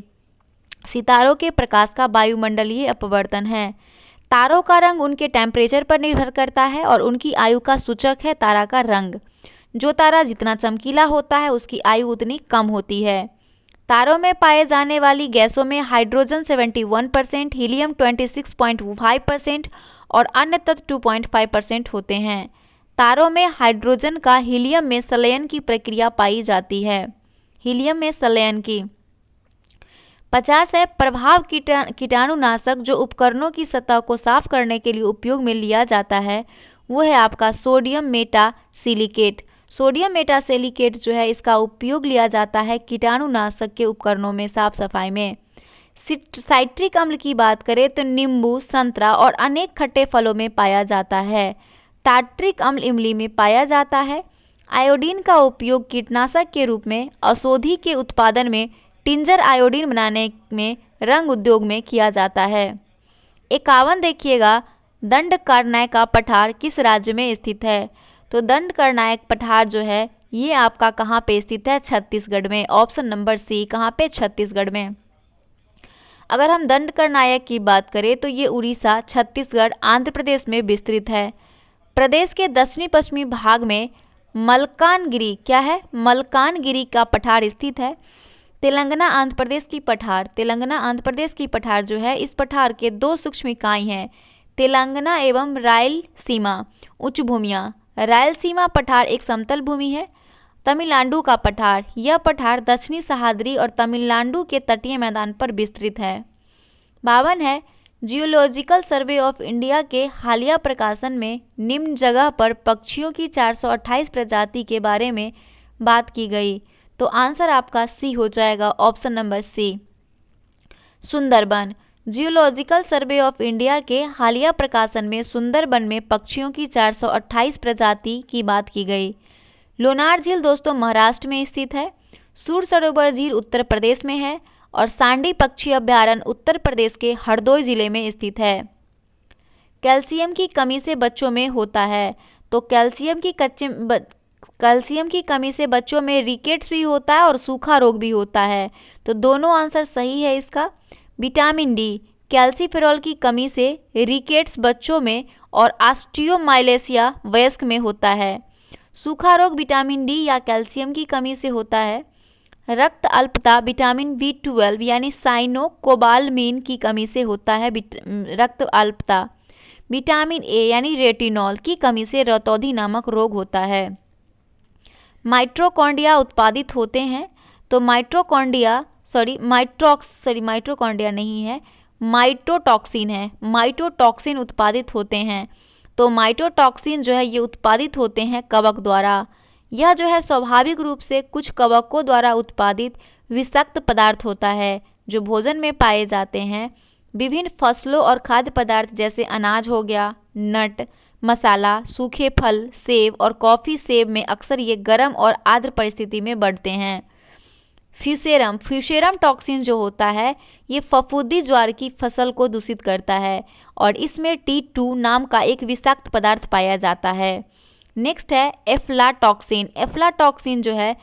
सितारों के प्रकाश का वायुमंडलीय अपवर्तन है। तारों का रंग उनके टेम्परेचर पर निर्भर करता है और उनकी आयु का सूचक है तारा का रंग। जो तारा जितना चमकीला होता है उसकी आयु उतनी कम होती है। तारों में पाए जाने वाली गैसों में हाइड्रोजन 71%, हीलियम 26.5% और अन्य तत्व 2.5% होते हैं। तारों में हाइड्रोजन का हीलियम में संलयन की प्रक्रिया पाई जाती है। हीलियम में संलयन की। 50 है प्रभाव कीटाणुनाशक जो उपकरणों की सतह को साफ करने के लिए उपयोग में लिया जाता है वो है आपका सोडियम मेटासिलिकेट। सोडियम मेटासिलिकेट जो है इसका उपयोग लिया जाता है कीटाणुनाशक के उपकरणों में साफ सफाई में। साइट्रिक अम्ल की बात करें तो नींबू, संतरा और अनेक खट्टे फलों में पाया जाता है। टार्ट्रिक अम्ल इमली में पाया जाता है। आयोडीन का उपयोग कीटनाशक के रूप में औषधि के उत्पादन में, टिंजर आयोडीन बनाने में, रंग उद्योग में किया जाता है। 51 देखिएगा दंडकारण्य का पठार किस राज्य में स्थित है। तो दंडकारण्य पठार जो है ये आपका कहाँ पे स्थित है, छत्तीसगढ़ में। ऑप्शन नंबर सी, कहाँ पे, छत्तीसगढ़ में। अगर हम दंडकारण्य की बात करें तो ये उड़ीसा, छत्तीसगढ़, आंध्र प्रदेश में विस्तृत है। प्रदेश के दक्षिणी पश्चिमी भाग में मलकानगिरी, क्या है, मलकानगिरी का पठार स्थित है। तेलंगाना आंध्र प्रदेश की पठार, तेलंगाना आंध्र प्रदेश की पठार जो है इस पठार के दो सूक्ष्म इकाई हैं, तेलंगाना एवं रायलसीमा उच्च भूमियाँ। रायलसीमा पठार एक समतल भूमि है। तमिलनाडु का पठार, यह पठार दक्षिणी सह्याद्री और तमिलनाडु के तटीय मैदान पर विस्तृत है। 52 है जियोलॉजिकल सर्वे ऑफ इंडिया के हालिया प्रकाशन में निम्न जगह पर पक्षियों की 428 प्रजाति के बारे में बात की गई। तो आंसर आपका सी हो जाएगा, option number C, Sundarban. Geological survey of India के हालिया प्रकाशन में सुंदरबन में पक्षियों की 428 प्रजाति की बात की गई। लोनार झील दोस्तों महाराष्ट्र में स्थित है। सूर सरोवर झील उत्तर प्रदेश में है और सांडी पक्षी अभ्यारण्य उत्तर प्रदेश के हरदोई जिले में स्थित है। कैल्शियम की कमी से बच्चों में होता है। तो कैल्शियम की कमी से बच्चों में रिकेट्स भी होता है और सूखा रोग भी होता है। तो दोनों आंसर सही है इसका। विटामिन डी, कैल्सीफेरॉल की कमी से रिकेट्स बच्चों में और ऑस्टियोमाइलेसिया वयस्क में होता है। सूखा रोग विटामिन डी या कैल्शियम की कमी से होता है। रक्त अल्पता विटामिन B12 यानी साइनोकोबालमीन की कमी से होता है रक्त अल्पता। विटामिन ए यानी रेटिनॉल की कमी से रतौंधी नामक रोग होता है। माइटोकॉन्ड्रिया उत्पादित होते हैं। तो माइटोकॉन्ड्रिया नहीं है, माइटोटॉक्सिन है। माइटोटॉक्सिन उत्पादित होते हैं। तो माइटोटॉक्सिन जो है ये उत्पादित होते हैं कवक द्वारा। यह जो है स्वाभाविक रूप से कुछ कवकों द्वारा उत्पादित विषाक्त पदार्थ होता है जो भोजन में पाए जाते हैं। विभिन्न फसलों और खाद्य पदार्थ जैसे अनाज हो गया, नट, मसाला, सूखे फल, सेब और कॉफ़ी सेब में अक्सर ये गर्म और आर्द्र परिस्थिति में बढ़ते हैं। फ्यूसेरम टॉक्सिन जो होता है ये फफूंदी ज्वार की फसल को दूषित करता है और इसमें T2 नाम का एक विषाक्त पदार्थ पाया जाता है। नेक्स्ट है एफ्लाटॉक्सिन। एफ्लाटॉक्सिन जो है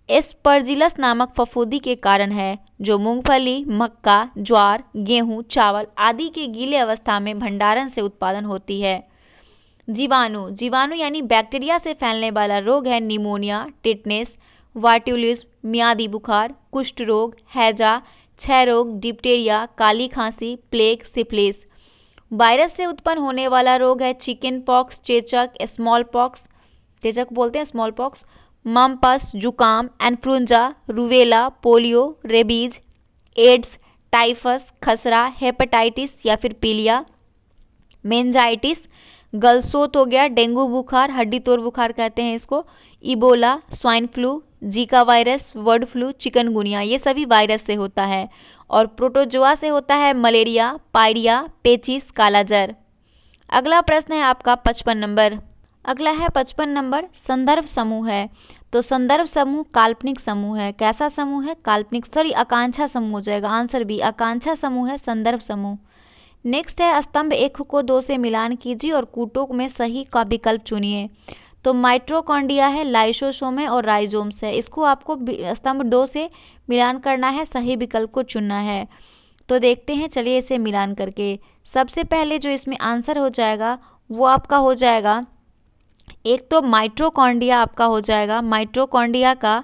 एस्परजिलस नामक फफूंदी के कारण है जो मूंगफली, मक्का, ज्वार, गेहूं, चावल आदि के गीले अवस्था में भंडारण से उत्पादन होती है। जीवाणु यानी बैक्टीरिया से फैलने वाला रोग है निमोनिया, टिटनेस, वार्ट्युलिज्म, मियादी बुखार, कुष्ठ रोग, हैजा, क्षय रोग, डिप्टेरिया, काली खांसी, प्लेग, सिफिलिस। वायरस से उत्पन्न होने वाला रोग है चिकन पॉक्स, चेचक, स्मॉल पॉक्स, चेचक बोलते हैं स्मॉल पॉक्स, मम्पस, जुकाम, influenza, rubella, polio, rabies, AIDS, typhus, खसरा, हेपेटाइटिस या फिर पीलिया, मेंजाइटिस, गलसोत हो गया, डेंगू बुखार, हड्डी तोड़ बुखार कहते हैं इसको, Ebola, swine flu, Zika virus, bird flu, chikungunya, ये सभी वायरस से होता है। और प्रोटोजोआ से होता है मलेरिया, पायरिया, पेचिस, कालाजार। अगला प्रश्न है आपका 55 नंबर। अगला है 55 नंबर, संदर्भ समूह है। तो संदर्भ समूह काल्पनिक समूह है। कैसा समूह है? काल्पनिक, सॉरी आकांक्षा समूह हो जाएगा, आंसर बी, आकांक्षा समूह है संदर्भ समूह। नेक्स्ट है स्तंभ 1 को 2 से मिलान कीजिए और कूटों में सही का विकल्प चुनिए। तो माइटोकॉन्ड्रिया है, लाइसोसोम है और राइजोम्स है। इसको आपको स्तंभ 2 से मिलान करना है, सही विकल्प को चुनना है। तो देखते हैं, चलिए इसे मिलान करके। सबसे पहले जो इसमें आंसर हो जाएगा वो आपका हो जाएगा, एक तो माइटोकॉन्ड्रिया आपका हो जाएगा, माइटोकॉन्ड्रिया का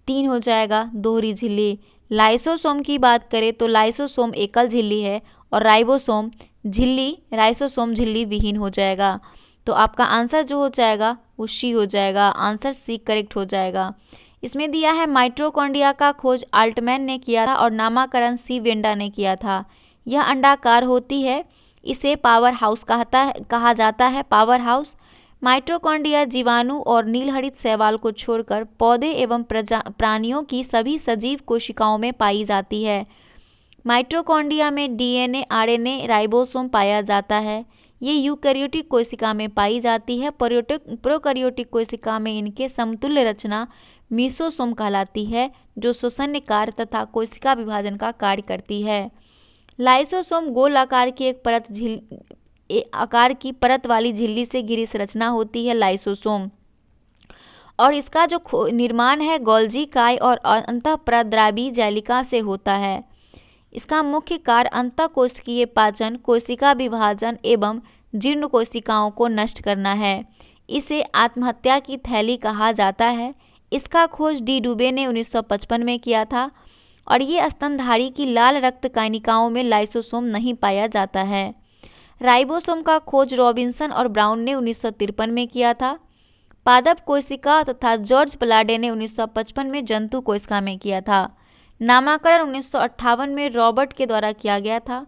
3 हो जाएगा दोहरी झिल्ली। लाइसोसोम की बात करें तो लाइसोसोम एकल झिल्ली है और राइबोसोम झिल्ली, राइसोसोम झिल्ली विहीन हो जाएगा। तो आपका आंसर जो हो जाएगा वो सी हो जाएगा, आंसर सी करेक्ट हो जाएगा। इसमें दिया है माइटोकॉन्ड्रिया का खोज आल्टमैन ने किया था और नामकरण सी वेंडा ने किया था। यह अंडाकार होती है, इसे पावर हाउस कहा जाता है, पावर हाउस। माइटोकॉन्ड्रिया जीवाणु और नीलहरित शैवाल को छोड़कर पौधे एवं प्राणियों की सभी सजीव कोशिकाओं में पाई जाती है। माइटोकॉन्ड्रिया में डीएनए, आरएनए, राइबोसोम पाया जाता है। ये यूकैरियोटिक कोशिका में पाई जाती है। प्रोकैरियोटिक कोशिका में इनके समतुल्य रचना मीसोसोम कहलाती है, जो श्वसन कार्य तथा कोशिका विभाजन का कार्य करती है। लाइसोसोम गोल आकार की आकार की परत वाली झिल्ली से घिरी संरचना होती है लाइसोसोम, और इसका जो निर्माण है गोल्जी काय और अंतःप्रद्रावी जैलिका से होता है। इसका मुख्य कार्य अंतःकोशिकीय पाचन, कोशिका विभाजन एवं जीर्ण कोशिकाओं को नष्ट करना है। इसे आत्महत्या की थैली कहा जाता है। इसका खोज डी डुबे ने 1955 में किया था और ये स्तनधारी की लाल रक्त कणिकाओं में लाइसोसोम नहीं पाया जाता है। राइबोसोम का खोज रॉबिन्सन और ब्राउन ने 1953 में किया था। पादप कोशिका तथा जॉर्ज प्लाडे ने 1955 में जंतु कोशिका में किया था। नामकरण 1958 में रॉबर्ट के द्वारा किया गया था।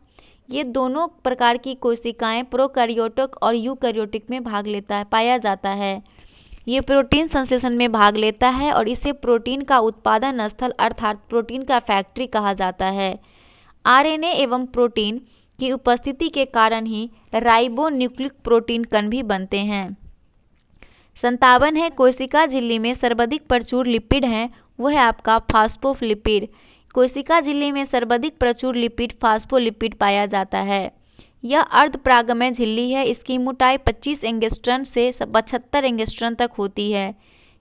ये दोनों प्रकार की कोशिकाएं प्रोकैरियोटिक और यूकैरियोटिक में भाग लेता है, पाया जाता है। ये प्रोटीन संश्लेषण में भाग लेता है और इसे प्रोटीन का उत्पादन स्थल अर्थात प्रोटीन का फैक्ट्री कहा जाता है। आरएनए एवं प्रोटीन की उपस्थिति के कारण ही राइबोन्यूक्लिक प्रोटीन कण भी बनते हैं। 57 है कोशिका झिल्ली में सर्वाधिक प्रचुर लिपिड हैं, वो है आपका फास्फोलिपिड। कोशिका झिल्ली में सर्वाधिक प्रचुर लिपिड फास्फोलिपिड पाया जाता है। यह अर्धपरागमय झिल्ली है। इसकी मोटाई 25 एंगस्ट्रम से 75 एंगस्ट्रम तक होती है।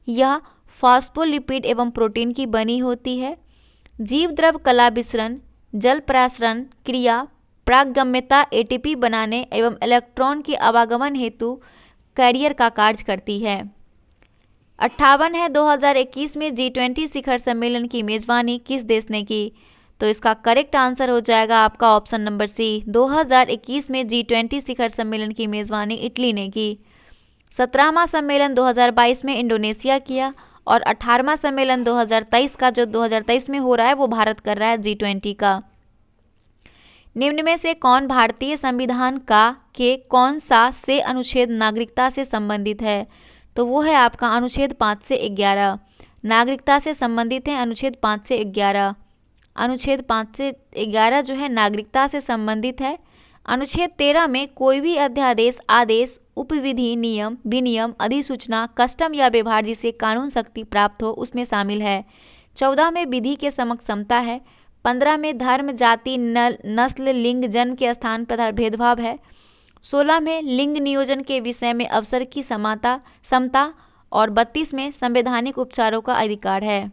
यह फास्फोलिपिड एवं प्रोटीन की बनी होती है। जीव द्रव कला विसरण, जल प्रसारण क्रिया, प्रागम्यता एटीपी बनाने एवं इलेक्ट्रॉन के आवागमन हेतु कैरियर का कार्य करती है। 58 है 2021 में G20 शिखर सम्मेलन की मेजबानी किस देश ने की? तो इसका करेक्ट आंसर हो जाएगा आपका ऑप्शन नंबर सी। 2021 में G20 शिखर सम्मेलन की मेजबानी इटली ने की। 17वां सम्मेलन 2022 में इंडोनेशिया किया और 18वां सम्मेलन 2023 का जो 2023 में हो रहा है वो भारत कर रहा है G20 का। निम्न में से कौन भारतीय संविधान का के कौन सा से अनुच्छेद नागरिकता से संबंधित है? तो वो है आपका अनुच्छेद 5 से 11 नागरिकता से संबंधित है। अनुच्छेद 5 से 11, अनुच्छेद 5 से 11 जो है नागरिकता से संबंधित है। अनुच्छेद 13 में कोई भी अध्यादेश, आदेश, उपविधि, नियम, विनियम, अधिसूचना, कस्टम या व्यवहार जिसे कानून शक्ति प्राप्त हो उसमें शामिल है। 14 में विधि के समक्ष समता है। 15 में धर्म, जाति, नस्ल, लिंग, जन्म के स्थान पर भेदभाव है। 16 में लिंग नियोजन के विषय में अवसर की समता और 32 में संवैधानिक उपचारों का अधिकार है।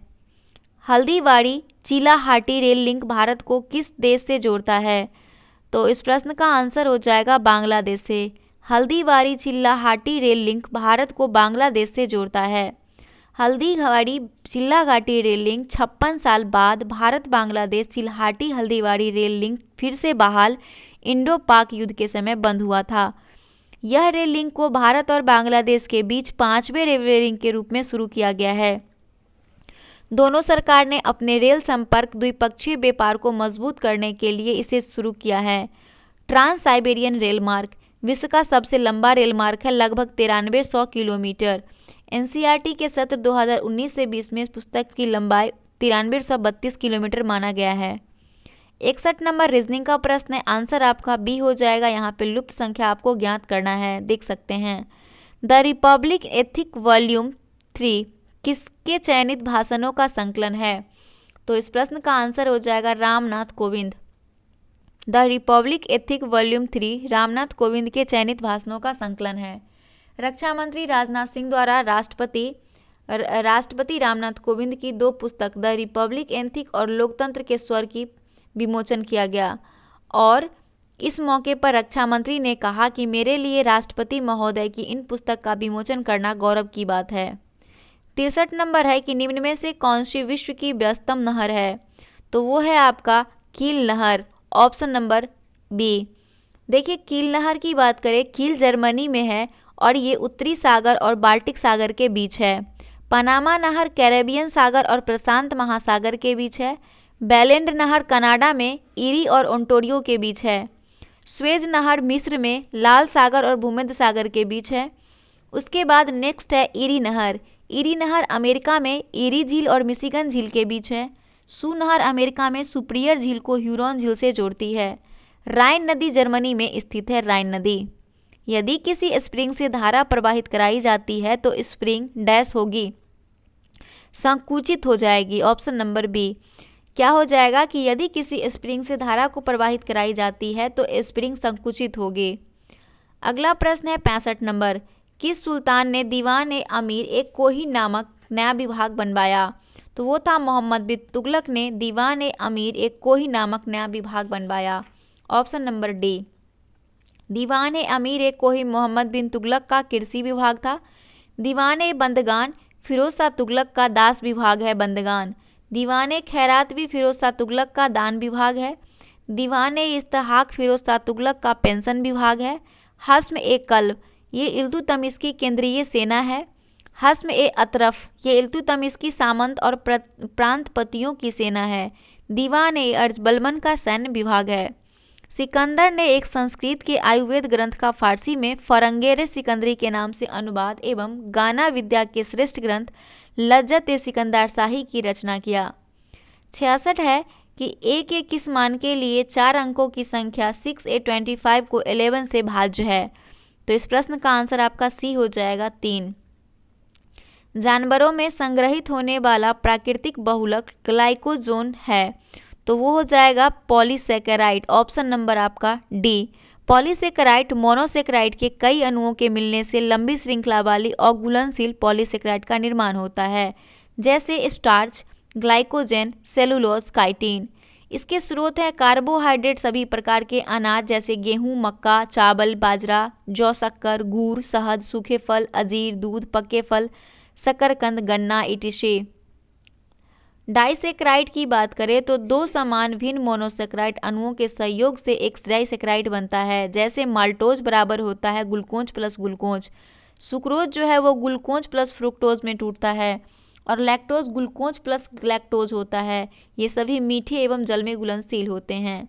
हल्दीबाड़ी चिलाहाटी रेल लिंक भारत को किस देश से जोड़ता है? तो इस प्रश्न का आंसर हो जाएगा बांग्लादेश से। हल्दीबाड़ी चिलाहाटी रेल लिंक भारत को बांग्लादेश से जोड़ता है। हल्दीबाड़ी चिलाहाटी रेल लिंक 56 साल बाद भारत बांग्लादेश चिलाहाटी हल्दीबाड़ी रेल लिंक फिर से बहाल इंडो पाक युद्ध के समय बंद हुआ था। यह रेल लिंक को भारत और बांग्लादेश के बीच 5वें रेलवे लिंक के रूप में शुरू किया गया है। दोनों सरकार ने अपने रेल संपर्क द्विपक्षीय व्यापार को मजबूत करने के लिए इसे शुरू किया है। ट्रांस साइबेरियन रेल मार्ग विश्व का सबसे लंबा रेल मार्ग है, लगभग 9300 किलोमीटर। एनसीईआरटी के सत्र 2019 से 20 में इस पुस्तक की लंबाई 9332 किलोमीटर माना गया है। 61 नंबर रीजनिंग का प्रश्न है, आंसर आपका बी हो जाएगा। यहाँ पे लुप्त संख्या आपको ज्ञात करना है, देख सकते हैं। द रिपब्लिक एथिक वॉल्यूम 3 किसके चयनित भाषणों का संकलन है? तो इस प्रश्न का आंसर हो जाएगा Ramnath Kovind. The Republic ethic volume 3 Ramnath Kovind के चयनित भाषणों का संकलन है। रक्षा मंत्री राजनाथ सिंह द्वारा राष्ट्रपति रामनाथ कोविंद की 2 पुस्तक द रिपब्लिक एथिक और लोकतंत्र के स्वर की विमोचन किया गया और इस मौके पर रक्षा मंत्री ने कहा कि मेरे लिए राष्ट्रपति महोदय की इन पुस्तक का विमोचन करना गौरव की बात है। 63 नंबर है कि निम्न में से कौन सी विश्व की व्यस्तम नहर है? तो वो है आपका कील नहर, ऑप्शन नंबर बी। देखिए, कील नहर की बात करें, कील जर्मनी में है और ये उत्तरी सागर और बाल्टिक सागर के बीच है। पनामा नहर कैरेबियन सागर और प्रशांत महासागर के बीच है। बेलेंड नहर कनाडा में ईरी और ओंटारियो के बीच है। स्वेज नहर मिस्र में लाल सागर और भूमध्य सागर के बीच है। उसके बाद नेक्स्ट है ईरी नहर। ईरी नहर अमेरिका में ईरी झील और मिशिगन झील के बीच है। सू नहर अमेरिका में सुप्रियर झील को ह्यूरॉन झील से जोड़ती है। राइन नदी जर्मनी में स्थित है, राइन नदी। यदि किसी स्प्रिंग से धारा प्रवाहित कराई जाती है तो स्प्रिंग डैश होगी, संकुचित हो जाएगी, ऑप्शन नंबर बी। क्या हो जाएगा कि यदि किसी स्प्रिंग से धारा को प्रवाहित कराई जाती है तो स्प्रिंग संकुचित होगी। अगला प्रश्न है 65 नंबर, किस सुल्तान ने दीवान ए अमीर एक कोही नामक नया विभाग बनवाया? तो वो था मोहम्मद बिन तुगलक ने दीवान ए अमीर एक कोही नामक नया विभाग बनवाया, ऑप्शन नंबर डी। दीवान ए अमीर एक कोही मोहम्मद बिन तुगलक का कृषि विभाग था। दीवान ए बंदगान फिरोज शाह तुगलक का दास विभाग है, बंदगान। दीवान ए खैरात भी फिरोज शाह तुगलक का दान विभाग है। दीवान ए इस्तेहाक फिरोज शाह तुगलक का पेंशन विभाग है। हस्म ए कल्ब ये इल्तुतमिश की केंद्रीय सेना है। हस्म ए अतरफ ये इल्तुतमिश की सामंत और प्रांतपतियों की सेना है। दीवान ए अर्ज बलबन का सैन्य विभाग है। सिकंदर ने एक संस्कृत के आयुर्वेद ग्रंथ का फारसी में फरंगेरे सिकंदरी के नाम से अनुवाद एवं गाना विद्या के श्रेष्ठ ग्रंथ लज्जत ए सिकंदर शाही की रचना किया। 66 है कि ए के किस मान के लिए 4 अंकों की संख्या 6a25 को 11 से भाज्य है? तो इस प्रश्न का आंसर आपका सी हो जाएगा 3। जानवरों में संग्रहित होने वाला प्राकृतिक बहुलक ग्लाइकोजोन है, तो वो हो जाएगा पॉलीसेकेराइड, ऑप्शन नंबर आपका डी। पॉलीसेकेराइड मोनोसेकेराइड के कई अणुओं के मिलने से लंबी श्रृंखला वाली अघुलनशील पॉलीसेकेराइड का निर्माण होता है, जैसे स्टार्च, ग्लाइकोजेन, सेलुलोज, काइटिन। इसके स्रोत हैं कार्बोहाइड्रेट सभी प्रकार के अनाज जैसे गेहूं, मक्का, चावल, बाजरा, जौ, शक्कर, गुड़, शहद, सूखे फल, अंजीर, दूध, पके फल, शकरकंद, गन्ना, इटिशे। डाइसेक्राइड की बात करें तो 2 समान भिन्न मोनोसेक्राइड अणुओं के सहयोग से एक डाइसेक्राइड बनता है, जैसे माल्टोज बराबर होता है ग्लूकोज प्लस ग्लूकोज। सुक्रोज जो है वो ग्लूकोज प्लस फ्रुक्टोज में टूटता है और लैक्टोज ग्लूकोज प्लस लैक्टोज होता है। ये सभी मीठे एवं जल में घुलनशील होते हैं।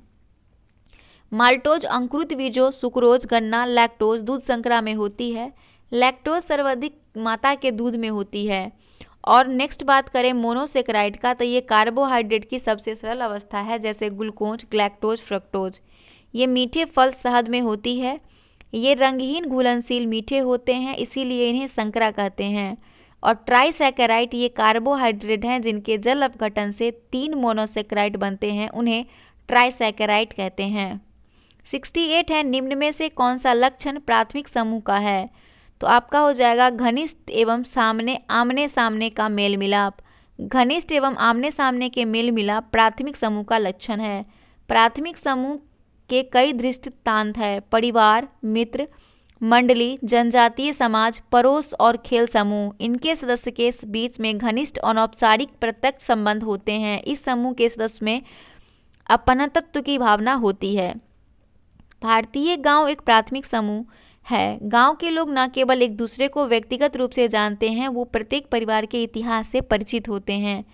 माल्टोज अंकुरित बीजों, सुक्रोज गन्ना, लैक्टोज दूध संकरा में होती है। लैक्टोज सर्वाधिक माता के दूध में होती है। और नेक्स्ट बात करें मोनोसेक्राइड का, तो ये कार्बोहाइड्रेट की सबसे सरल अवस्था है, जैसे ग्लूकोज, ग्लैक्टोज, फ्रक्टोज। ये मीठे फल शहद में होती है। ये रंगहीन घुलनशील मीठे होते हैं, इसीलिए इन्हें संकरा कहते हैं। और ट्राइसैकेराइड ये कार्बोहाइड्रेट हैं जिनके जल अपघटन से 3 मोनोसेक्राइड बनते हैं, उन्हें ट्राइसैकेराइड कहते हैं। 68 है, निम्न में से कौन सा लक्षण प्राथमिक समूह का है? तो आपका हो जाएगा घनिष्ठ एवं आमने सामने का मेल मिलाप। घनिष्ठ एवं आमने सामने के मेल मिलाप प्राथमिक समूह का लक्षण है। प्राथमिक समूह के कई दृष्टांत है, परिवार, मित्र, मंडली, जनजातीय समाज, पड़ोस और खेल समूह। इनके सदस्य के बीच में घनिष्ठ अनौपचारिक प्रत्यक्ष संबंध होते हैं। इस समूह के सदस्य में अपनत्व की भावना होती है। भारतीय गांव एक प्राथमिक समूह है। गांव के लोग न केवल एक दूसरे को व्यक्तिगत रूप से जानते हैं, वो प्रत्येक परिवार के इतिहास से परिचित होते हैं।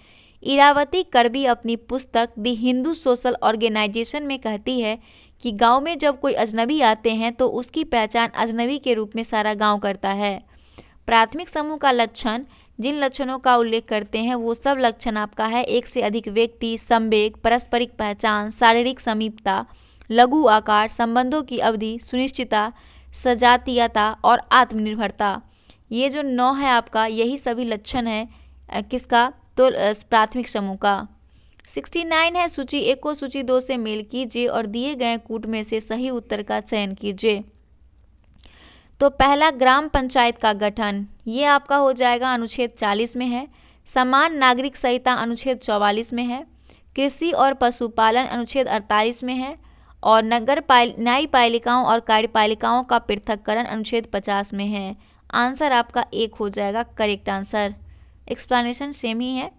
इरावती करबी अपनी पुस्तक द हिंदू सोशल ऑर्गेनाइजेशन में कहती है कि गांव में जब कोई अजनबी आते हैं तो उसकी पहचान अजनबी के रूप में सारा गांव करता है। प्राथमिक समूह का लक्षण जिन लक्षणों का उल्लेख करते हैं वो सब लक्षण आपका है एक से अधिक व्यक्ति, संवेग, पारस्परिक पहचान, शारीरिक समीपता, लघु आकार, संबंधों की अवधि, सुनिश्चितता, सजातीयता और आत्मनिर्भरता। ये जो 9 है आपका, यही सभी लक्षण है किसका, तो प्राथमिक समूह का। 69 है सूची 1 को सूची 2 से मेल कीजिए और दिए गए कूट में से सही उत्तर का चयन कीजिए। तो पहला ग्राम पंचायत का गठन, ये आपका हो जाएगा अनुच्छेद 40 में है। समान नागरिक संहिता अनुच्छेद 44 में है। कृषि और पशुपालन अनुच्छेद 48 में है। और न्यायपालिकाओं और कार्यपालिकाओं का पृथक्करण अनुच्छेद 50 में है। आंसर आपका 1 हो जाएगा करेक्ट आंसर। एक्सप्लेनेशन सेम ही है।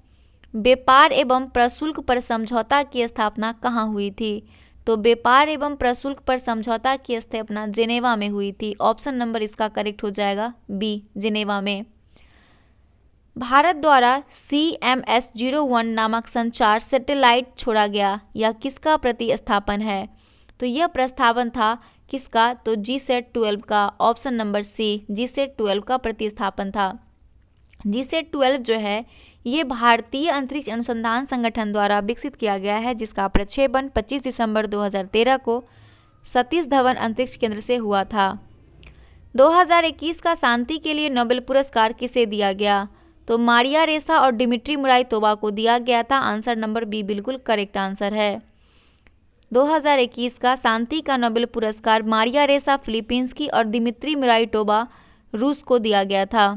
व्यापार एवं प्रशुल्क पर समझौता की स्थापना कहाँ हुई थी? तो व्यापार एवं प्रशुल्क पर समझौता की स्थापना जेनेवा में हुई थी। ऑप्शन नंबर इसका करेक्ट हो जाएगा बी, जेनेवा में। भारत द्वारा CMS-01 नामक संचार सैटेलाइट छोड़ा गया, यह किसका प्रतिस्थापन है? तो यह प्रस्तावन था किसका? तो GSAT-12 का। ऑप्शन नंबर सी, GSAT-12 का प्रतिस्थापन था। GSAT-12 जो है ये भारतीय अंतरिक्ष अनुसंधान संगठन द्वारा विकसित किया गया है, जिसका प्रक्षेपण 25 दिसंबर 2013 को सतीश धवन अंतरिक्ष केंद्र से हुआ था। 2021 का शांति के लिए नोबेल पुरस्कार किसे दिया गया? तो मारिया रेसा और डिमिट्री मुराटोवा को दिया गया था। आंसर नंबर बी बिल्कुल करेक्ट आंसर है। 2021 का शांति का नोबेल पुरस्कार मारिया रेसा फिलीपींस की और दिमित्री मुराटोवा रूस को दिया गया था।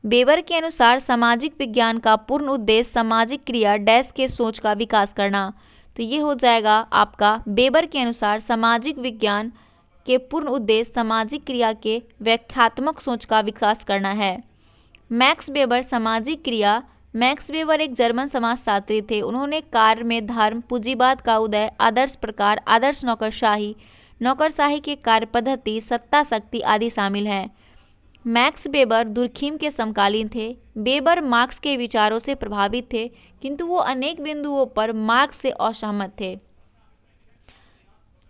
वेबर के अनुसार सामाजिक विज्ञान का पूर्ण उद्देश्य सामाजिक क्रिया डैश के सोच का विकास करना। तो ये हो जाएगा आपका वेबर के अनुसार सामाजिक विज्ञान के पूर्ण उद्देश्य सामाजिक क्रिया के व्याख्यात्मक सोच का विकास करना है। मैक्स वेबर सामाजिक क्रिया। मैक्स वेबर एक जर्मन समाजशास्त्री थे। उन्होंने कार्य में धर्म, पूंजीवाद का उदय, आदर्श प्रकार, आदर्श नौकरशाही, नौकरशाही के कार्य पद्धति, सत्ता शक्ति आदि शामिल हैं। मैक्स वेबर दुर्खीम के समकालीन थे। वेबर मार्क्स के विचारों से प्रभावित थे, किंतु वो अनेक बिंदुओं पर मार्क्स से असहमत थे।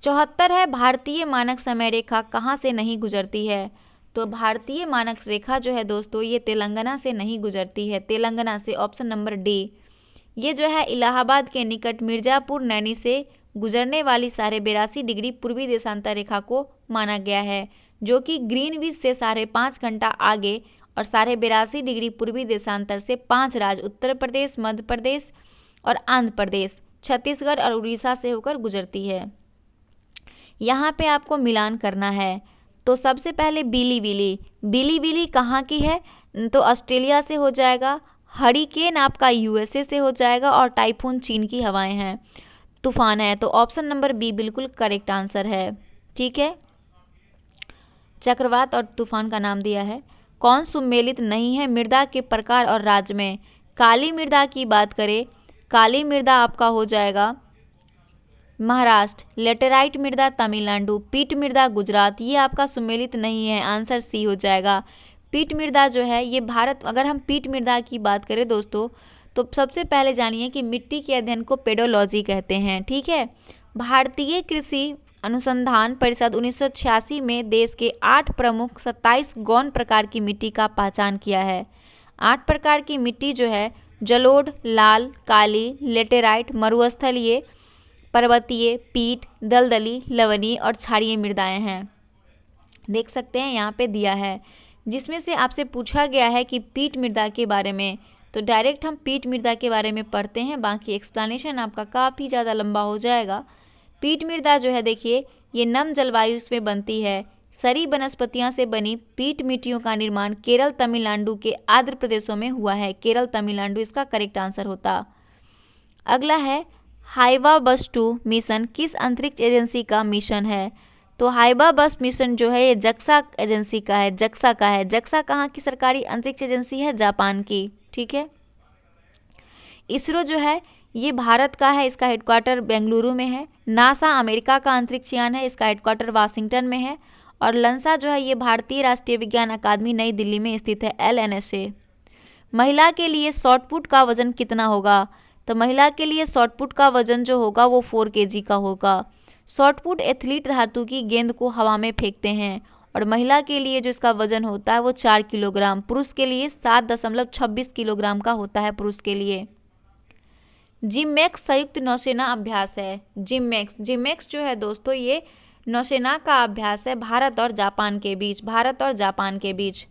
74 है भारतीय मानक समय रेखा कहाँ से नहीं गुजरती है? तो भारतीय मानक रेखा जो है दोस्तों ये तेलंगाना से नहीं गुजरती है। तेलंगाना से, ऑप्शन नंबर डी। ये जो है इलाहाबाद के निकट मिर्जापुर नैनी से गुजरने वाली 82.5 डिग्री पूर्वी देशांतर रेखा को माना गया है, जो कि ग्रीनविच से 5.5 घंटा आगे और 82.5 डिग्री पूर्वी देशांतर से 5 राज्य उत्तर प्रदेश, मध्य प्रदेश और आंध्र प्रदेश, छत्तीसगढ़ और उड़ीसा से होकर गुजरती है। यहाँ पे आपको मिलान करना है। तो सबसे पहले बिलीबिली। बिलीबिली कहाँ की है? तो ऑस्ट्रेलिया से हो जाएगा। हरिकेन आपका USA से हो जाएगा और टाइफून चीन की हवाएं हैं, तूफान है। तो ऑप्शन नंबर बी बिल्कुल करेक्ट आंसर है। ठीक है, चक्रवात और तूफान का नाम दिया है। कौन सुमेलित नहीं है मृदा के प्रकार और राज्य में? काली मृदा की बात करें, काली मृदा आपका हो जाएगा महाराष्ट्र, लेटेराइट मृदा तमिलनाडु, पीट मृदा गुजरात, ये आपका सुमेलित नहीं है। आंसर सी हो जाएगा। पीट मृदा जो है ये भारत, अगर हम पीट मृदा की बात करें दोस्तों तो सबसे पहले जानिए कि मिट्टी के अध्ययन को पेडोलॉजी कहते हैं। ठीक है, भारतीय कृषि अनुसंधान परिषद 1986 में देश के 8 प्रमुख 27 गौण प्रकार की मिट्टी का पहचान किया है। 8 प्रकार की मिट्टी जो है जलोढ़, लाल, काली, लेटेराइट, मरुस्थलीय, पर्वतीय, पीट, दलदली, लवणीय और क्षारीय मृदाएं हैं। देख सकते हैं यहाँ पे दिया है, जिसमें से आपसे पूछा गया है कि पीट मृदा के बारे में, तो डायरेक्ट हम पीट मृदा के बारे में पढ़ते हैं, बाकी एक्सप्लेनेशन आपका काफ़ी ज़्यादा लंबा हो जाएगा। पीट मृदा जो है देखिए ये नम जलवायु में बनती है। सरी वनस्पतियों से बनी पीट मिट्टियों का निर्माण केरल, तमिलनाडु के आर्द्र प्रदेशों में हुआ है। केरल, तमिलनाडु इसका करेक्ट आंसर होता। अगला है हाइवा-बस-2 मिशन किस अंतरिक्ष एजेंसी का मिशन है? तो हाइवा-बस मिशन जो है ये जक्सा एजेंसी का है, जक्सा का है। जक्सा कहाँ की सरकारी अंतरिक्ष एजेंसी है? जापान की। ठीक है, इसरो जो है ये भारत का है, इसका हेडक्वार्टर बेंगलुरु में है। नासा अमेरिका का अंतरिक्ष यान है, इसका हेडक्वार्टर वाशिंगटन में है। और लंसा जो है ये भारतीय राष्ट्रीय विज्ञान अकादमी नई दिल्ली में स्थित है, LNSA। महिला के लिए शॉट पुट का वजन कितना होगा? तो महिला के लिए शॉट पुट का वजन जो होगा वो 4 kg का होगा। शॉट पुट एथलीट धातु की गेंद को हवा में फेंकते हैं और महिला के लिए जो इसका वजन होता है वो 4 किलोग्राम, पुरुष के लिए 7.26 किलोग्राम का होता है पुरुष के लिए। जिमैक्स संयुक्त नौसेना अभ्यास है। जिमैक्स जो है दोस्तों ये नौसेना का अभ्यास है भारत और जापान के बीच।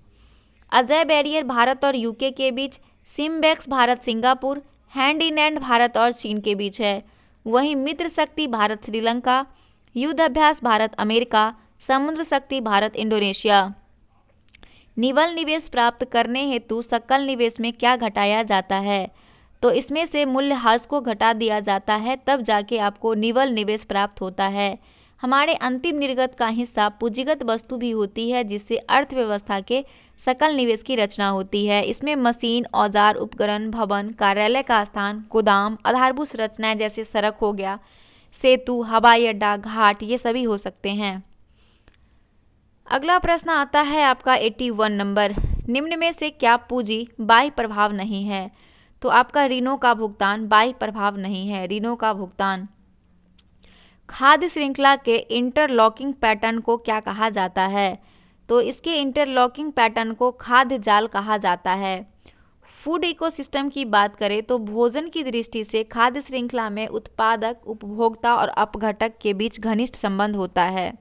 अजय बैरियर भारत और यूके के बीच। SIMBEX Bharat Singapore. Hand in hand Bharat और चीन के बीच है। वहीं मित्र शक्ति भारत श्रीलंका। युद्ध अभ्यास भारत अमेरिका। समुद्र शक्ति भारत इंडोनेशिया। निवल निवेश प्राप्त करने हेतु सकल निवेश में क्या घटाया जाता है? तो इसमें से मूल्यह्रास को घटा दिया जाता है, तब जाके आपको निवल निवेश प्राप्त होता है। हमारे अंतिम निर्गत का हिस्सा पूंजीगत वस्तु भी होती है जिससे अर्थव्यवस्था के सकल निवेश की रचना होती है। इसमें मशीन, औजार, उपकरण, भवन, कार्यालय का स्थान, गोदाम, आधारभूत संरचनाएं जैसे सड़क हो गया, सेतु, हवाई अड्डा, घाट, ये सभी हो सकते हैं। अगला प्रश्न आता है आपका 81 नंबर। निम्न में से क्या पूंजी बाह्य प्रभाव नहीं है? तो आपका ऋणों का भुगतान बाह्य प्रभाव नहीं है। ऋणों का भुगतान। खाद्य श्रृंखला के इंटरलॉकिंग पैटर्न को क्या कहा जाता है? तो इसके इंटरलॉकिंग पैटर्न को खाद्य जाल कहा जाता है। फूड इकोसिस्टम की बात करें तो भोजन की दृष्टि से खाद्य श्रृंखला में उत्पादक, उपभोक्ता और अपघटक के बीच घनिष्ठ संबंध होता है।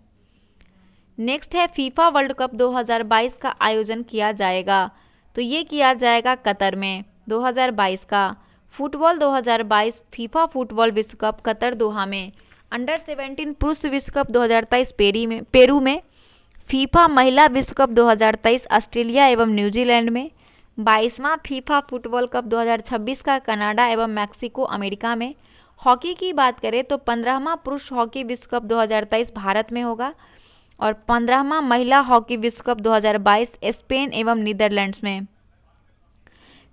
नेक्स्ट है फीफा वर्ल्ड कप 2022 का आयोजन किया जाएगा। तो ये किया जाएगा कतर में 2022 का। फुटबॉल 2022 फीफा फुटबॉल विश्व कप कतर दोहा में। अंडर 17 पुरुष विश्व कप 2023 पेरू में। फीफा महिला विश्व कप 2023 ऑस्ट्रेलिया एवं न्यूजीलैंड में। 22वां फीफा फुटबॉल कप 2026 का कनाडा एवं मैक्सिको अमेरिका में। हॉकी की बात करें तो 15वां पुरुष हॉकी विश्व कप 2023 भारत में होगा और 15वां महिला हॉकी विश्व कप 2022 स्पेन एवं नीदरलैंड्स में।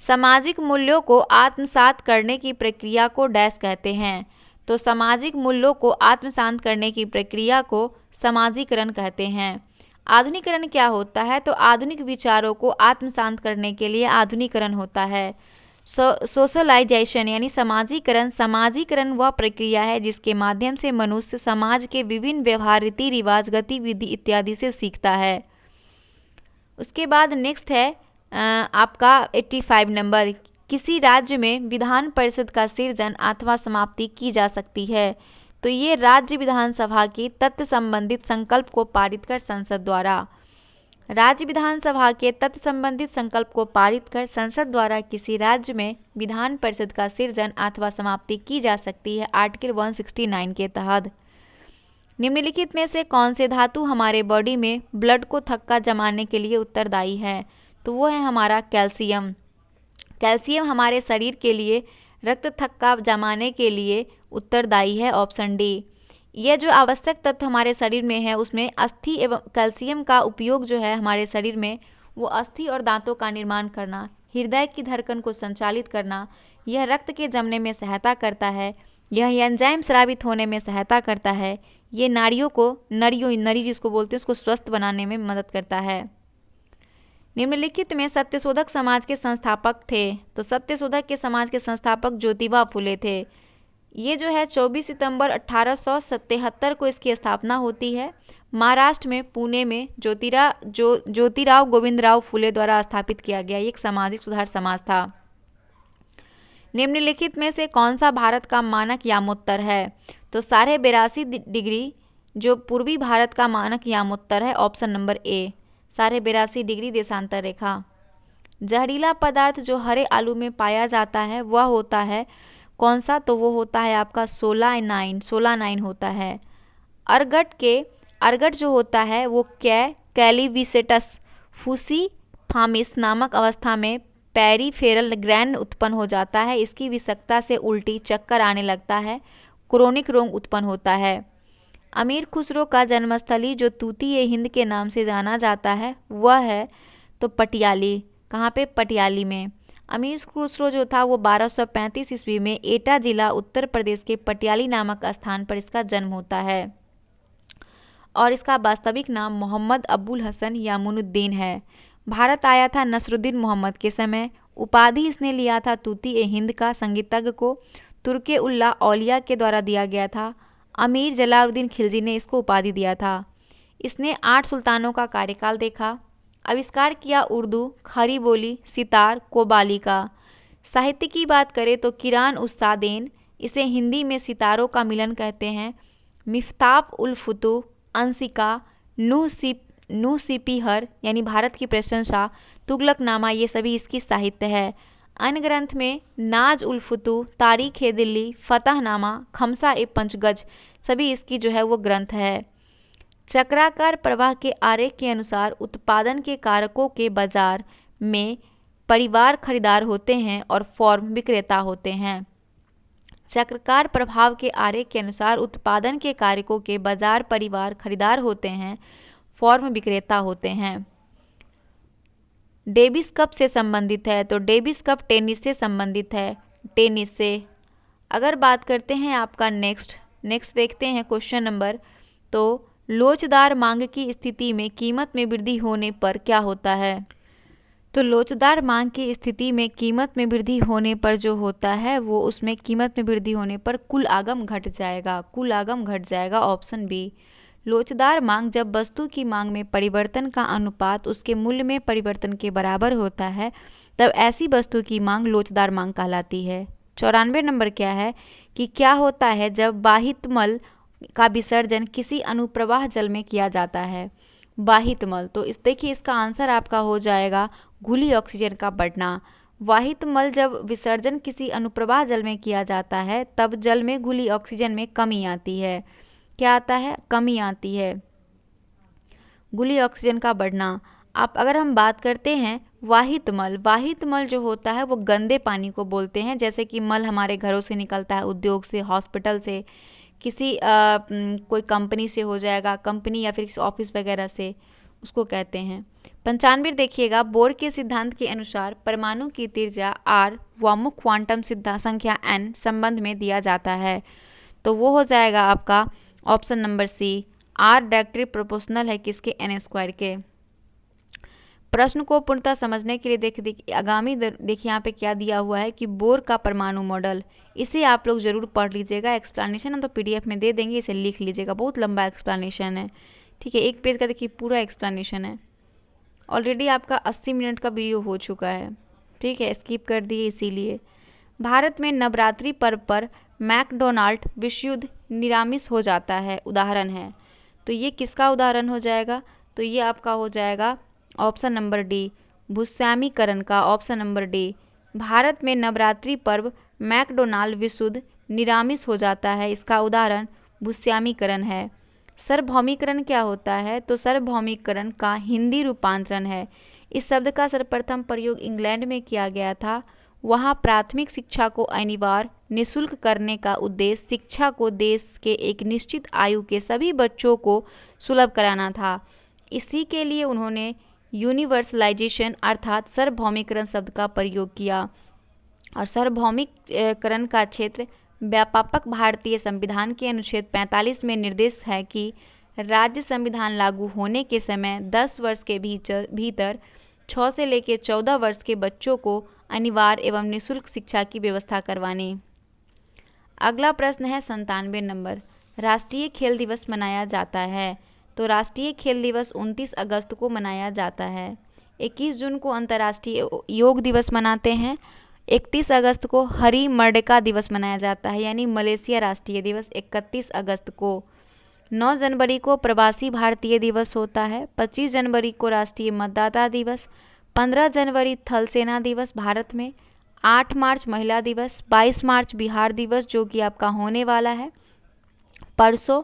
सामाजिक मूल्यों को आत्मसात करने की प्रक्रिया को डैश कहते हैं? तो सामाजिक मूल्यों को आत्मसात करने की प्रक्रिया को समाजीकरण कहते हैं। आधुनिकीकरण क्या होता है? तो आधुनिक विचारों को आत्मसात करने के लिए आधुनिकीकरण होता है। सोशलाइजेशन यानी समाजीकरण वह प्रक्रिया है जिसके माध्यम से मनुष्य समाज के विभिन्न व्यवहार, रीति रिवाज, गतिविधि इत्यादि से सीखता है। उसके बाद नेक्स्ट है आपका 85 नंबर। किसी राज्य में विधान परिषद का सृजन अथवा समाप्ति की जा सकती है? तो ये राज्य विधानसभा की तत्व संबंधित संकल्प को पारित कर संसद द्वारा किसी राज्य में विधान परिषद का सृजन अथवा समाप्ति की जा सकती है आर्टिकल 169 के तहत। निम्नलिखित में से कौन से धातु हमारे बॉडी में ब्लड को थक्का जमाने के लिए उत्तरदायी है? तो वो है हमारा कैल्शियम। कैल्शियम हमारे शरीर के लिए रक्त थक्का जमाने के लिए उत्तरदायी है, ऑप्शन डी। यह जो आवश्यक तत्व हमारे शरीर में है उसमें अस्थि एवं कैल्शियम का उपयोग जो है हमारे शरीर में वो अस्थि और दांतों का निर्माण करना, हृदय की धड़कन को संचालित करना, यह रक्त के जमने में सहायता करता है, यह एंजाइम स्रावित होने में सहायता करता है, ये नरी जिसको बोलते हैं उसको स्वस्थ बनाने में मदद करता है। निम्नलिखित में सत्यशोधक समाज के संस्थापक थे? तो सत्यशोधक के समाज के संस्थापक ज्योतिबा फुले थे। ये जो है 24 सितंबर 1877 को इसकी स्थापना होती है। महाराष्ट्र में पुणे में ज्योतिराव गोविंदराव फुले द्वारा स्थापित किया गया। एक सामाजिक सुधार समाज था। निम्नलिखित में से कौन सा भारत का मानक यामोत्तर है? तो 82.5 डिग्री जो पूर्वी भारत का मानक यामोत्तर है, ऑप्शन नंबर ए 82.5 डिग्री देशांतर रेखा। जहरीला पदार्थ जो हरे आलू में पाया जाता है वह होता है कौन सा? तो वो होता है आपका सोलानाइन होता है। अर्गट जो होता है वो कैलिविसेटस फूसीफामिस नामक अवस्था में पेरिफेरल ग्रैंड उत्पन्न हो जाता है। इसकी विषाक्तता से उल्टी, चक्कर आने लगता है, क्रोनिक रोग उत्पन्न होता है। अमीर खुसरो का जन्मस्थली जो तूती हिंद के नाम से जाना जाता है वह है तो पटियाली। कहाँ पे? पटियाली में। अमीर खुसरो जो था वो 1235 ईस्वी में एटा जिला उत्तर प्रदेश के पटियाली नामक स्थान पर इसका जन्म होता है और इसका वास्तविक नाम मोहम्मद अब्बुल हसन यामुनुद्दीन है। भारत आया था नसरुद्दीन मोहम्मद के समय उपाधि इसने लिया था तूती ए हिंद का संगीतज्ञ को तुर्के उल्ला औलिया के द्वारा दिया गया था। अमीर जलालुद्दीन खिलजी ने इसको उपाधि दिया था। इसने 8 सुल्तानों का कार्यकाल देखा। आविष्कार किया उर्दू, खरी बोली, सितार, कोबाली का। साहित्य की बात करें तो किरान उस्तादेन, इसे हिंदी में सितारों का मिलन कहते हैं। मिफ्ताह उल फुतूह, अंशिका, नूह सिपीहर यानी भारत की प्रशंसा, तुगलकनामा, ये सभी इसकी साहित्य है। अन्य ग्रंथ में नाज उल फुतूह, तारीख ए दिल्ली, फतहनामा, खमसा ए पंचगज सभी इसकी जो है वो ग्रंथ है। चक्राकार प्रवाह के आरेख के अनुसार उत्पादन के कारकों के बाजार में परिवार खरीदार होते हैं और फॉर्म विक्रेता होते हैं। चक्राकार प्रभाव के आरेख के अनुसार उत्पादन के कारकों के बाजार परिवार खरीदार होते हैं, फॉर्म विक्रेता होते हैं। डेविस कप से संबंधित है तो डेविस कप टेनिस से संबंधित है, टेनिस से। अगर बात करते हैं आपका नेक्स्ट देखते हैं क्वेश्चन नंबर, तो लोचदार मांग की स्थिति में कीमत में वृद्धि होने पर क्या होता है। तो लोचदार मांग की स्थिति में कीमत में वृद्धि होने पर जो होता है वो उसमें कीमत में वृद्धि होने पर कुल आगम घट जाएगा, ऑप्शन बी। लोचदार मांग जब वस्तु की मांग में परिवर्तन का अनुपात उसके मूल्य में परिवर्तन के बराबर होता है तब ऐसी वस्तु की मांग लोचदार मांग कहलाती है। 94 नंबर क्या है कि क्या होता है जब बाहित मल का विसर्जन किसी अनुप्रवाह जल में किया जाता है। वाहित मल, तो देखिए इसका आंसर आपका हो जाएगा घुली ऑक्सीजन का बढ़ना। वाहित मल जब विसर्जन किसी अनुप्रवाह जल में किया जाता है तब जल में घुली ऑक्सीजन में कमी आती है। क्या आता है? कमी आती है, घुली ऑक्सीजन का बढ़ना। अब अगर हम बात करते हैं वाहित मल जो होता है वो गंदे पानी को बोलते हैं, जैसे कि मल हमारे घरों से निकलता है, उद्योग से, हॉस्पिटल से, किसी कोई कंपनी से हो जाएगा, कंपनी या फिर किसी ऑफिस वगैरह से, उसको कहते हैं। 95 देखिएगा, बोर के सिद्धांत के अनुसार परमाणु की त्रिज्या r वामुख क्वांटम संख्या n संबंध में दिया जाता है, तो वो हो जाएगा आपका option number C, r directly proportional है किसके, n² के। प्रश्न को पूर्णतः समझने के लिए देखिए यहाँ पे क्या दिया हुआ है कि बोर का परमाणु मॉडल, इसे आप लोग जरूर पढ़ लीजिएगा। एक्सप्लेनेशन हम तो PDF में दे देंगे, इसे लिख लीजिएगा, बहुत लंबा एक्सप्लेनेशन है, ठीक है। एक पेज का देखिए पूरा एक्सप्लेनेशन है। ऑलरेडी आपका 80 मिनट का वीडियो हो चुका है, ठीक है, स्किप कर दिए इसीलिए। भारत में नवरात्रि पर्व पर मैकडोनाल्ड विश्व युद्ध निरामिस हो जाता है, उदाहरण है, तो ये किसका उदाहरण हो जाएगा? तो ये आपका हो जाएगा ऑप्शन नंबर डी, भूस्वामीकरण का, ऑप्शन नंबर डी। भारत में नवरात्रि पर्व मैकडोनाल्ड विश्व युद्ध निरामिस हो जाता है, इसका उदाहरण भूस्वामीकरण है। सार्वभौमिकरण क्या होता है? तो सार्वभौमिकरण का हिंदी रूपांतरण है। इस शब्द का सर्वप्रथम प्रयोग इंग्लैंड में किया गया था। वहाँ प्राथमिक शिक्षा को अनिवार्य निःशुल्क करने का उद्देश्य शिक्षा को देश के एक निश्चित आयु के सभी बच्चों को सुलभ कराना था। इसी के लिए उन्होंने यूनिवर्सलाइजेशन अर्थात सार्वभौमिकरण शब्द का प्रयोग किया। और सार्वभौमिकरण का क्षेत्र व्यापक भारतीय संविधान के अनुच्छेद 45 में निर्देश है कि राज्य संविधान लागू होने के समय 10 वर्ष के भीतर 6 से लेकर 14 वर्ष के बच्चों को अनिवार्य एवं निःशुल्क शिक्षा की व्यवस्था करवानी। अगला प्रश्न है 97 नंबर, राष्ट्रीय खेल दिवस मनाया जाता है। तो राष्ट्रीय खेल दिवस 29 अगस्त को मनाया जाता है। 21 जून को अंतर्राष्ट्रीय योग दिवस मनाते हैं। 31 अगस्त को हरी मर्डका दिवस मनाया जाता है, यानी मलेशिया राष्ट्रीय दिवस 31 अगस्त को। 9 जनवरी को प्रवासी भारतीय दिवस होता है। 25 जनवरी को राष्ट्रीय मतदाता दिवस। 15 जनवरी थल सेना दिवस भारत में। 8 मार्च महिला दिवस। 22 मार्च बिहार दिवस जो कि आपका होने वाला है परसों।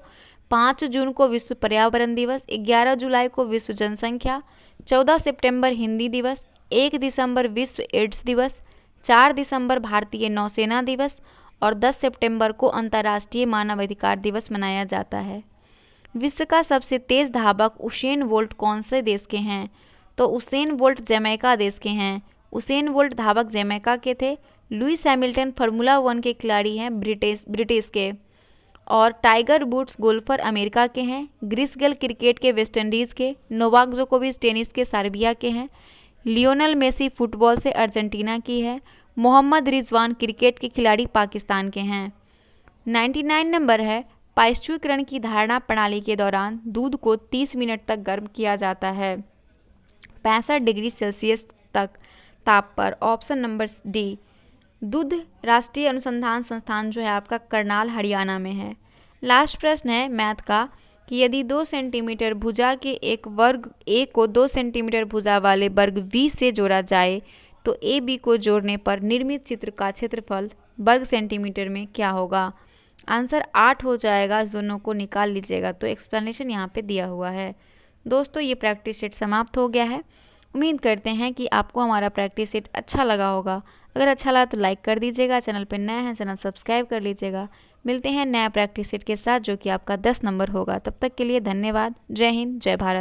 5 जून को विश्व पर्यावरण दिवस। 11 जुलाई को विश्व जनसंख्या। 14 सितंबर हिंदी दिवस। 1 दिसंबर विश्व एड्स दिवस। 4 दिसंबर भारतीय नौसेना दिवस और 10 सितंबर को अंतर्राष्ट्रीय मानवाधिकार दिवस मनाया जाता है। विश्व का सबसे तेज धावक उसेन बोल्ट कौन से देश के हैं? तो उसेन बोल्ट जमैका देश के हैं। उसेन बोल्ट धावक जमैका के थे। लुइस हैमिल्टन फार्मूला 1 के खिलाड़ी हैं, ब्रिटिश के। और टाइगर वुड्स गोल्फर अमेरिका के हैं। ग्रिस गेल क्रिकेट के वेस्ट इंडीज़ के। नोवाक जोकोविच टेनिस के सर्बिया के हैं। लियोनेल मेसी फुटबॉल से अर्जेंटीना की है। मोहम्मद रिजवान क्रिकेट के खिलाड़ी पाकिस्तान के हैं। 99 नंबर है, पाश्चुकरण की धारणा प्रणाली के दौरान दूध को 30 मिनट तक गर्म किया जाता है 65 डिग्री सेल्सियस तक ताप पर। Option number D. दूध राष्ट्रीय अनुसंधान संस्थान जो है आपका करनाल हरियाणा में है। लास्ट प्रश्न है मैथ का कि यदि 2 सेंटीमीटर भुजा के एक वर्ग ए को 2 सेंटीमीटर भुजा वाले वर्ग बी से जोड़ा जाए तो ए बी को जोड़ने पर निर्मित चित्र का क्षेत्रफल वर्ग सेंटीमीटर में क्या होगा? आंसर 8 हो जाएगा, दोनों को निकाल लीजिएगा। तो एक्सप्लेनेशन यहाँ पे दिया हुआ है। दोस्तों ये प्रैक्टिस सेट समाप्त हो गया है। उम्मीद करते हैं कि आपको हमारा प्रैक्टिस सेट अच्छा लगा होगा। अगर अच्छा लगा तो लाइक कर दीजिएगा, चैनल पर नया है चैनल सब्सक्राइब कर लीजिएगा। मिलते हैं नया प्रैक्टिस सेट के साथ जो कि आपका 10 नंबर होगा। तब तक के लिए धन्यवाद। जय हिंद, जय भारत।